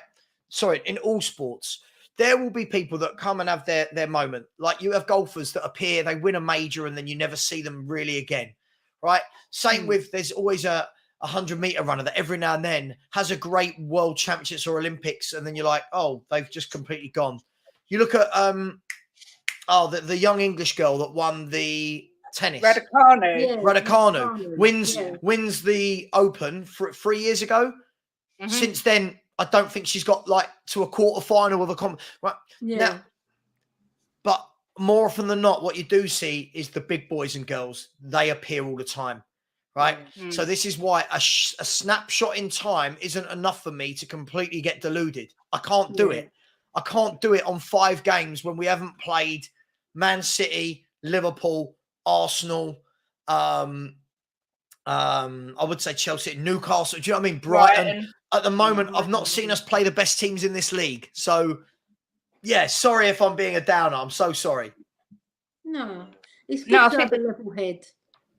Sorry, in all sports, there will be people that come and have their moment. Like you have golfers that appear, they win a major, and then you never see them really again, right? Same with, there's always a 100-meter runner that every now and then has a great world championships or Olympics, and then you're like, oh, they've just completely gone. You look at the young English girl that won the tennis. Raducanu wins the Open 3 years ago. Mm-hmm. Since then, I don't think she's got to a quarter final of a right. Yeah. Now, but more often than not, what you do see is the big boys and girls. They appear all the time, right? Mm-hmm. So this is why a snapshot in time isn't enough for me to completely get deluded. I can't do it. I can't do it on 5 games when we haven't played Man City, Liverpool, Arsenal, I would say Chelsea, Newcastle. Do you know what I mean? Brighton. At the moment, I've not seen us play the best teams in this league. So, yeah, sorry if I'm being a downer. I'm so sorry. No, it's good to have a level head.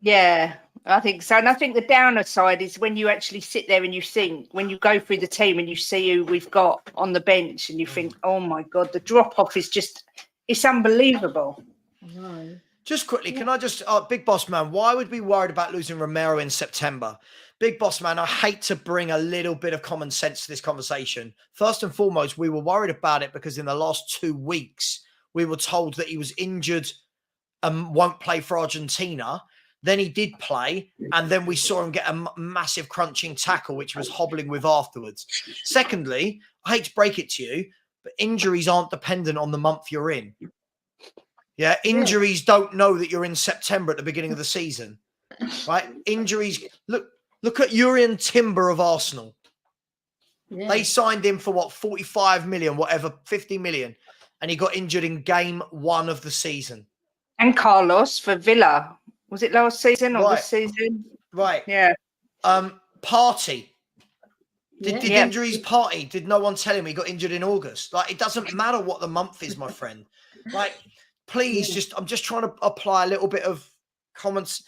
Yeah, I think so. And I think the downer side is when you actually sit there and you think, when you go through the team and you see who we've got on the bench and you think, oh, my God, the drop-off is it's unbelievable. No. Just quickly, can I just, Big Boss Man, why would we be worried about losing Romero in September? Big Boss Man, I hate to bring a little bit of common sense to this conversation. First and foremost, we were worried about it because in the last 2 weeks, we were told that he was injured and won't play for Argentina. Then he did play, and then we saw him get a massive crunching tackle, which was hobbling with afterwards. Secondly, I hate to break it to you, but injuries aren't dependent on the month you're in. Yeah, injuries don't know that you're in September at the beginning of the season, right? Injuries, look at Urian Timber of Arsenal. Yeah. They signed him for 45 million, whatever, 50 million, and he got injured in game 1 of the season. And Carlos for Villa. Was it last season or this season? Right. Yeah. Partey. Did injuries Partey? Did no one tell him he got injured in August? It doesn't matter what the month is, my friend. Please, I'm just trying to apply a little bit of common sense.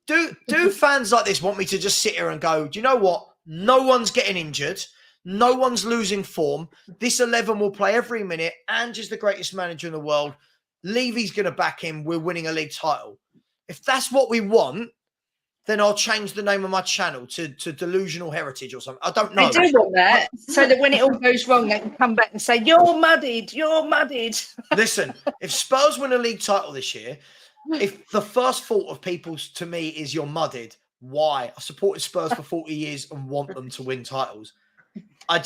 Do fans like this want me to just sit here and go, do you know what? No one's getting injured. No one's losing form. This 11 will play every minute. Ange is the greatest manager in the world. Levy's going to back him. We're winning a league title. If that's what we want, then I'll change the name of my channel to Delusional Heritage or something. I don't know. I do want that, so that when it all goes wrong, they can come back and say, you're muddied. Listen, if Spurs win a league title this year, if the first thought of people to me is you're muddied, why? I supported Spurs for 40 years and want them to win titles. I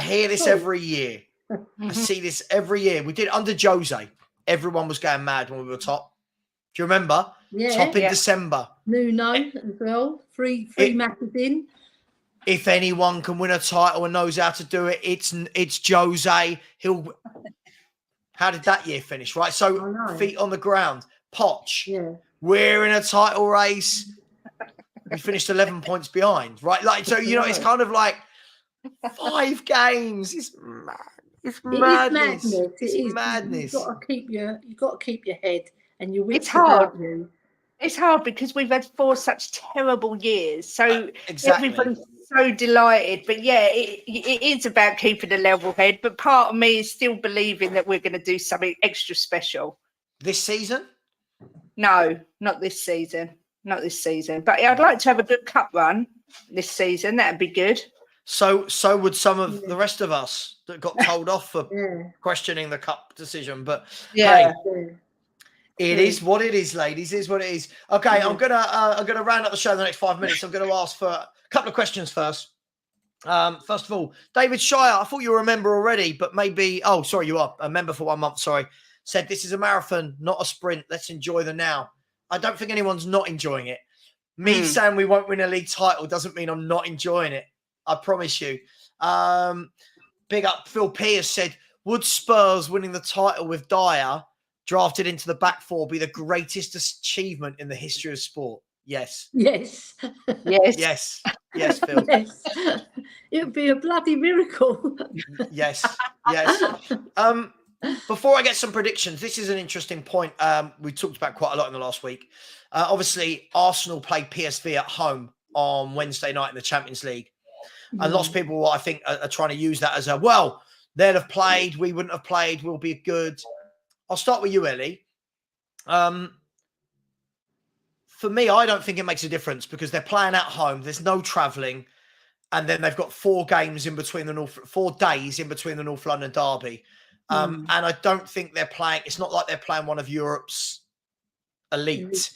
hear this every year. I see this every year. We did it under Jose. Everyone was going mad when we were top. Do you remember? Yeah. Top in December. Nuno as well. Three matches in. If anyone can win a title and knows how to do it, it's Jose. How did that year finish? Right. So feet on the ground. Poch. Yeah. We're in a title race. We finished 11 points behind. Right. Like, so, it's kind of like 5 games. It's madness. It's madness. You've got to keep your head and your wits. It's hard. About you. It's hard because we've had 4 such terrible years. So exactly. Everybody's so delighted. But yeah, it is about keeping a level head. But part of me is still believing that we're going to do something extra special. This season? No, not this season. Not this season. But I'd like to have a good cup run this season. That'd be good. So would some of the rest of us that got told off for questioning the cup decision. But hey, it is what it is, ladies. It is what it is. Okay, I'm gonna round up the show in the next 5 minutes. I'm gonna ask for a couple of questions first. First of all, David Shire, I thought you were a member already, but maybe you are a member for 1 month, sorry. Said this is a marathon, not a sprint. Let's enjoy the now. I don't think anyone's not enjoying it. Me saying we won't win a league title doesn't mean I'm not enjoying it. I promise you. Big up Phil Pierce said, would Spurs winning the title with Dyer drafted into the back 4 be the greatest achievement in the history of sport? Yes. Yes. Yes. Yes, Phil. Yes. It would be a bloody miracle. Yes. Before I get some predictions, this is an interesting point. We talked about quite a lot in the last week. Obviously, Arsenal played PSV at home on Wednesday night in the Champions League. And lots of people, I think, are trying to use that as they'll have played, we wouldn't have played, we'll be good. I'll start with you, Ellie. For me, I don't think it makes a difference because they're playing at home. There's no travelling. And then they've got 4 days in between the North London derby. And I don't think they're playing. It's not like they're playing one of Europe's elite.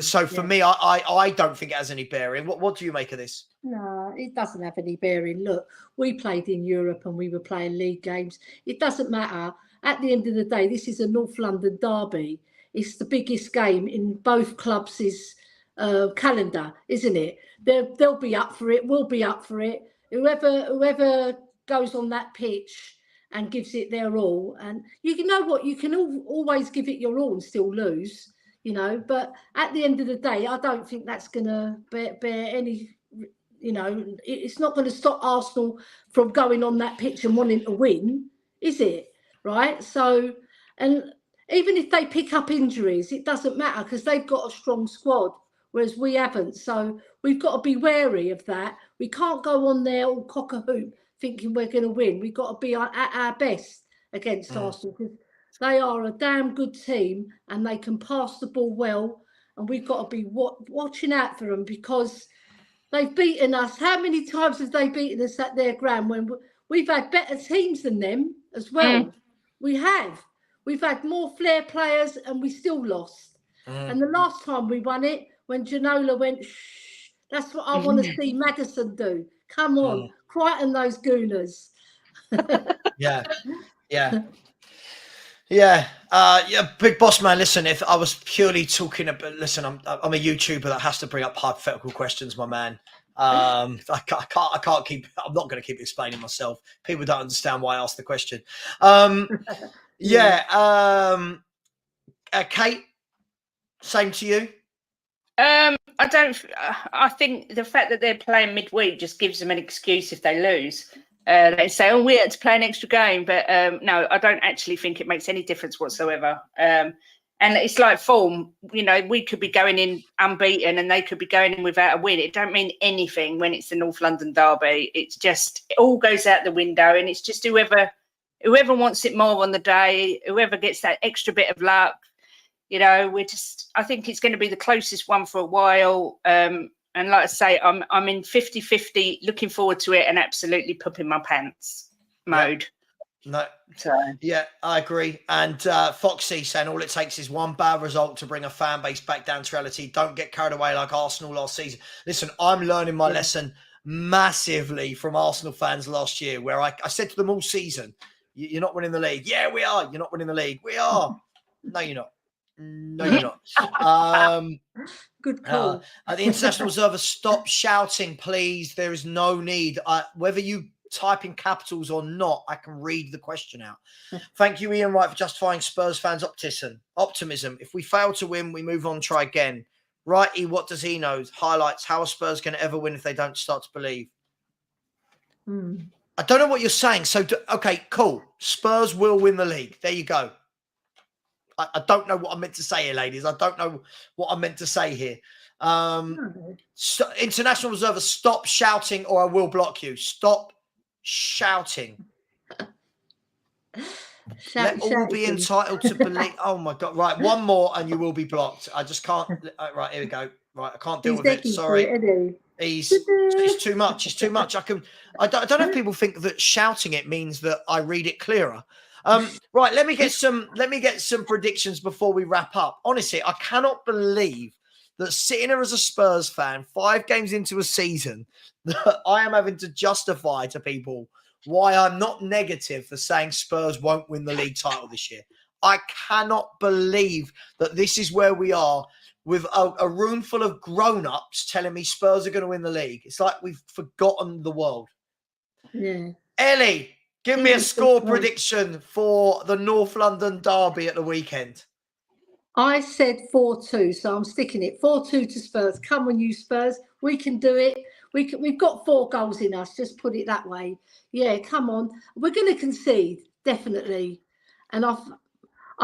So for me, I don't think it has any bearing. What do you make of this? No, it doesn't have any bearing. Look, we played in Europe and we were playing league games. It doesn't matter. At the end of the day, this is a North London derby. It's the biggest game in both clubs' calendar, isn't it? They'll be up for it. We'll be up for it. Whoever goes on that pitch and gives it their all. And you know what? You can always give it your all and still lose, But at the end of the day, I don't think that's going to bear any, it's not going to stop Arsenal from going on that pitch and wanting to win, is it? Right? So, and even if they pick up injuries, it doesn't matter because they've got a strong squad, whereas we haven't. So we've got to be wary of that. We can't go on there all cock a hoop thinking we're going to win. We've got to be at our best against Arsenal because they are a damn good team and they can pass the ball well. And we've got to be watching out for them because they've beaten us. How many times have they beaten us at their ground when we've had better teams than them as well? We have. We've had more flair players and we still lost. And the last time we won it, when Ginola went, shh, that's what I want to see Maddison do. Come on, quieten those gooners. Yeah. Big boss man. Listen, if I was purely talking about, listen, I'm a YouTuber that has to bring up hypothetical questions, my man. I can't keep. I'm not going to keep explaining myself. People don't understand why I asked the question. Kate, same to you. I think the fact that they're playing midweek just gives them an excuse if they lose. They say, we had to play an extra game. But no, I don't actually think it makes any difference whatsoever. And it's like form. We could be going in unbeaten and they could be going in without a win. It don't mean anything when it's the North London derby. It's just, it all goes out the window. And it's just whoever wants it more on the day, whoever gets that extra bit of luck. I think it's going to be the closest one for a while. And like I say, I'm in 50-50, looking forward to it and absolutely pooping my pants mode. No. Yeah, I agree. And Foxy saying all it takes is one bad result to bring a fan base back down to reality. Don't get carried away like Arsenal last season. Listen, I'm learning my lesson massively from Arsenal fans last year, where I said to them all season, You're not winning the league. Yeah, we are. You're not winning the league. We are. No, you're not. No, you're not. Good call. The international observer, stop shouting, please. There is no need. Whether you type in capitals or not, I can read the question out. Thank you, Ian Wright, for justifying Spurs fans' optimism. If we fail to win, we move on, try again. Righty, what does he know? Highlights, how are Spurs going to ever win if they don't start to believe? I don't know what you're saying. So, okay, cool. Spurs will win the league. There you go. I don't know what I meant to say here, ladies. I don't know what I meant to say here. International observer, stop shouting or I will block you. Stop shouting. Let all be entitled to believe. Oh my God! Right, one more and you will be blocked. I just can't. Right, here we go. Right, I can't deal with it. Sorry. It's too much. It's too much. I don't know if people think that shouting it means that I read it clearer. Right, let me get some predictions before we wrap up. Honestly, I cannot believe that sitting here as a Spurs fan, 5 games into a season, that I am having to justify to people why I'm not negative for saying Spurs won't win the league title this year. I cannot believe that this is where we are with a room full of grown-ups telling me Spurs are going to win the league. It's like we've forgotten the world. Yeah. Ellie, give me a score prediction for the North London derby at the weekend. I said 4-2, so I'm sticking it. 4-2 to Spurs. Come on, you Spurs. We can do it. We've got 4 goals in us. Just put it that way. Yeah, come on. We're going to concede, definitely. And I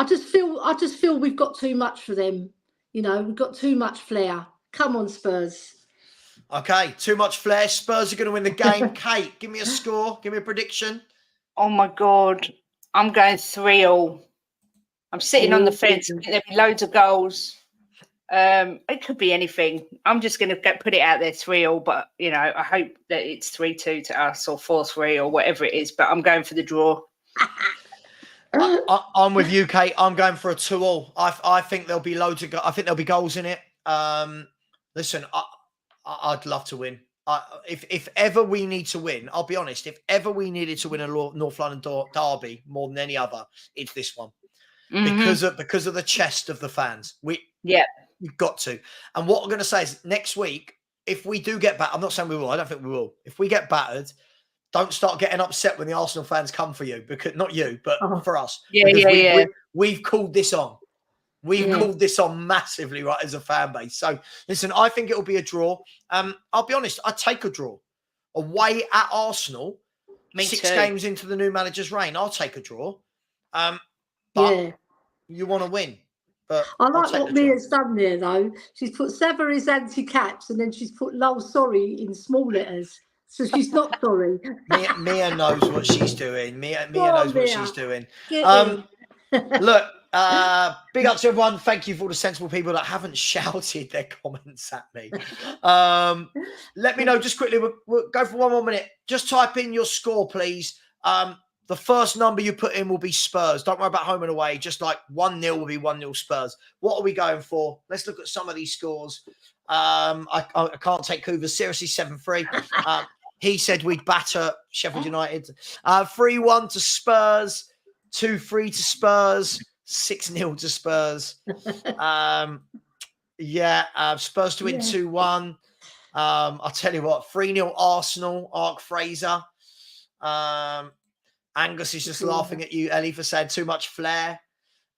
just feel we've got too much for them. You know, we've got too much flair. Come on, Spurs. Okay, too much flair. Spurs are going to win the game. Kate, give me a score. Give me a prediction. Oh, my God. I'm going 3-3. I'm sitting on the fence. I think there'll be loads of goals. It could be anything. I'm just going to put it out there 3-3, but, you know, I hope that it's 3-2 to us or 4-3 or whatever it is, but I'm going for the draw. I'm with you, Kate. I'm going for a 2-2. I think there'll be loads of I think there'll be goals in it. Listen, I'd love to win. If ever we need to win, I'll be honest, if ever we needed to win a North London derby more than any other, it's this one. Because of the chest of the fans. We've got to. And what I'm going to say is next week, if we do get battered, I'm not saying we will, I don't think we will. If we get battered, don't start getting upset when the Arsenal fans come for you, because not you, but for us. We've called this on. We've called this on massively, right, as a fan base. So listen, I think it'll be a draw. I'll be honest, I'd take a draw. Away at Arsenal, 6 games into the new manager's reign, I'll take a draw. But you want to win. But I like what Mia's done there, though. She's put Savva is anti-caps and then she's put lol sorry in small letters. So she's not sorry. Mia knows what she's doing. Mia knows what she's doing. Look, big up to everyone. Thank you for all the sensible people that haven't shouted their comments at me. Let me know just quickly. We'll go for 1 more minute. Just type in your score, please. The first number you put in will be Spurs. Don't worry about home and away. Just like 1-0 will be 1-0 Spurs. What are we going for? Let's look at some of these scores. I can't take Hoover seriously. 7-3. He said we'd batter Sheffield United. 3-1 to Spurs. 2-3 to Spurs. 6-0 to Spurs. Spurs to win 2-1. I'll tell you what. 3-0 Arsenal. Ark Fraser. Angus is just laughing at you, Ellie, for saying too much flair.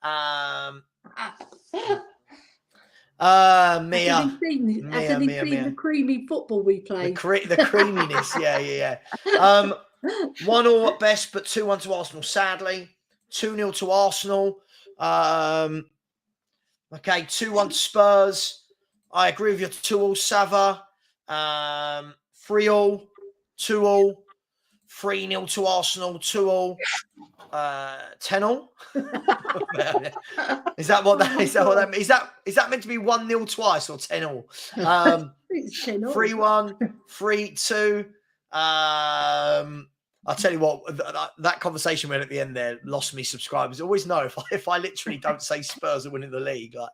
Mia. Has he seen the creamy football we play? The creaminess, yeah. 1-1 at best, but 2-1 to Arsenal, sadly. 2-0 to Arsenal. 2-1 to Spurs. I agree with your 2-2 Savva. 3-0, 2-0. 3-0 to Arsenal, 2-0, 10-0. Is that meant to be 1-0 twice or 10-0? 3-1, 3-2. I'll tell you what, that conversation went at the end there lost me subscribers. I always know if I literally don't say Spurs are winning the league, like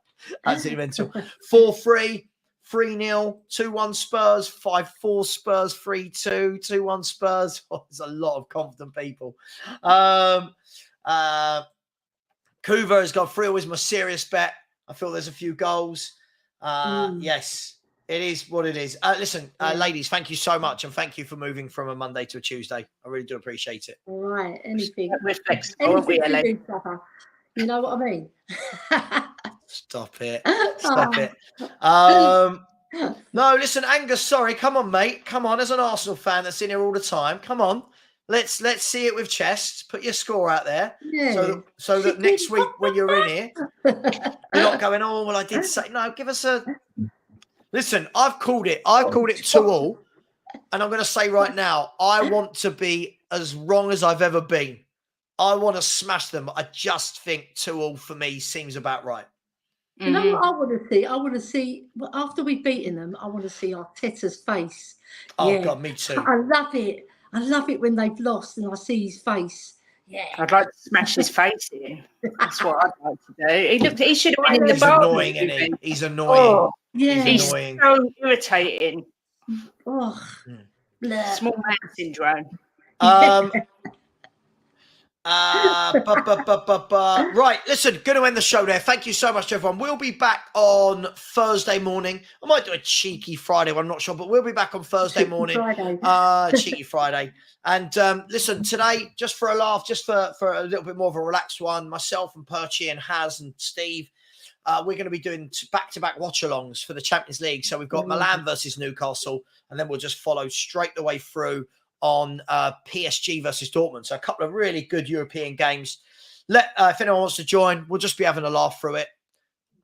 absolutely mental. 4-3, 3-0, 2-1 Spurs, 5-4 Spurs, 3-2, 2-1 Spurs. Oh, there's a lot of confident people. Kuva has got 3-0 is my serious bet. I feel there's a few goals. Yes, it is what it is. Listen, ladies, thank you so much. And thank you for moving from a Monday to a Tuesday. I really do appreciate it. All right. Anything. We're flexible, aren't we, Ellen? You know what I mean? Stop it. Stop it. No, listen, Angus, sorry. Come on, mate. Come on. As an Arsenal fan that's in here all the time, come on. Let's see it with chest. Put your score out there. Yeah. So that next week when you're in here, you're not going, oh, well, I did say. No, give us a... Listen, I've called it 2-2. And I'm going to say right now, I want to be as wrong as I've ever been. I want to smash them. I just think 2-2 for me seems about right. You know what I want to see? I want to see, after we've beaten them, I want to see Arteta's face. Oh, God, me too. I love it. I love it when they've lost and I see his face. Yeah. I'd like to smash his face in. That's what I'd like to do. He should have been in the He's bar. annoying, isn't he? He's annoying. Oh, yeah. He's annoying. so irritating. Oh, Small man syndrome. Right, listen, going to end the show there. Thank you so much, everyone. We'll be back on Thursday morning. I might do a cheeky Friday one, I'm not sure, but we'll be back on Thursday morning. Cheeky Friday. And listen, today, just for a laugh, just for a little bit more of a relaxed one, myself and Perchy and Haz and Steve, we're going to be doing back-to-back watch-alongs for the Champions League. So we've got Milan versus Newcastle, and then we'll just follow straight the way through on PSG versus Dortmund. So a couple of really good European games. If anyone wants to join, we'll just be having a laugh through it.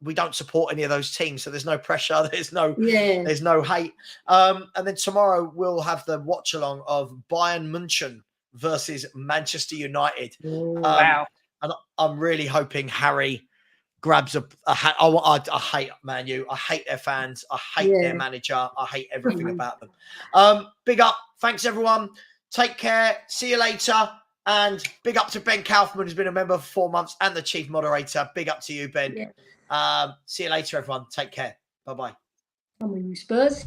We don't support any of those teams, so there's no pressure. There's no hate. And then tomorrow we'll have the watch along of Bayern München versus Manchester United. Wow. And I'm really hoping Harry grabs I hate Man U. I hate their fans. I hate their manager. I hate everything about them. Big up. Thanks, everyone. Take care. See you later. And big up to Ben Kaufman, who's been a member for 4 months and the chief moderator. Big up to you, Ben. See you later, everyone. Take care. Bye-bye. Come on, you Spurs.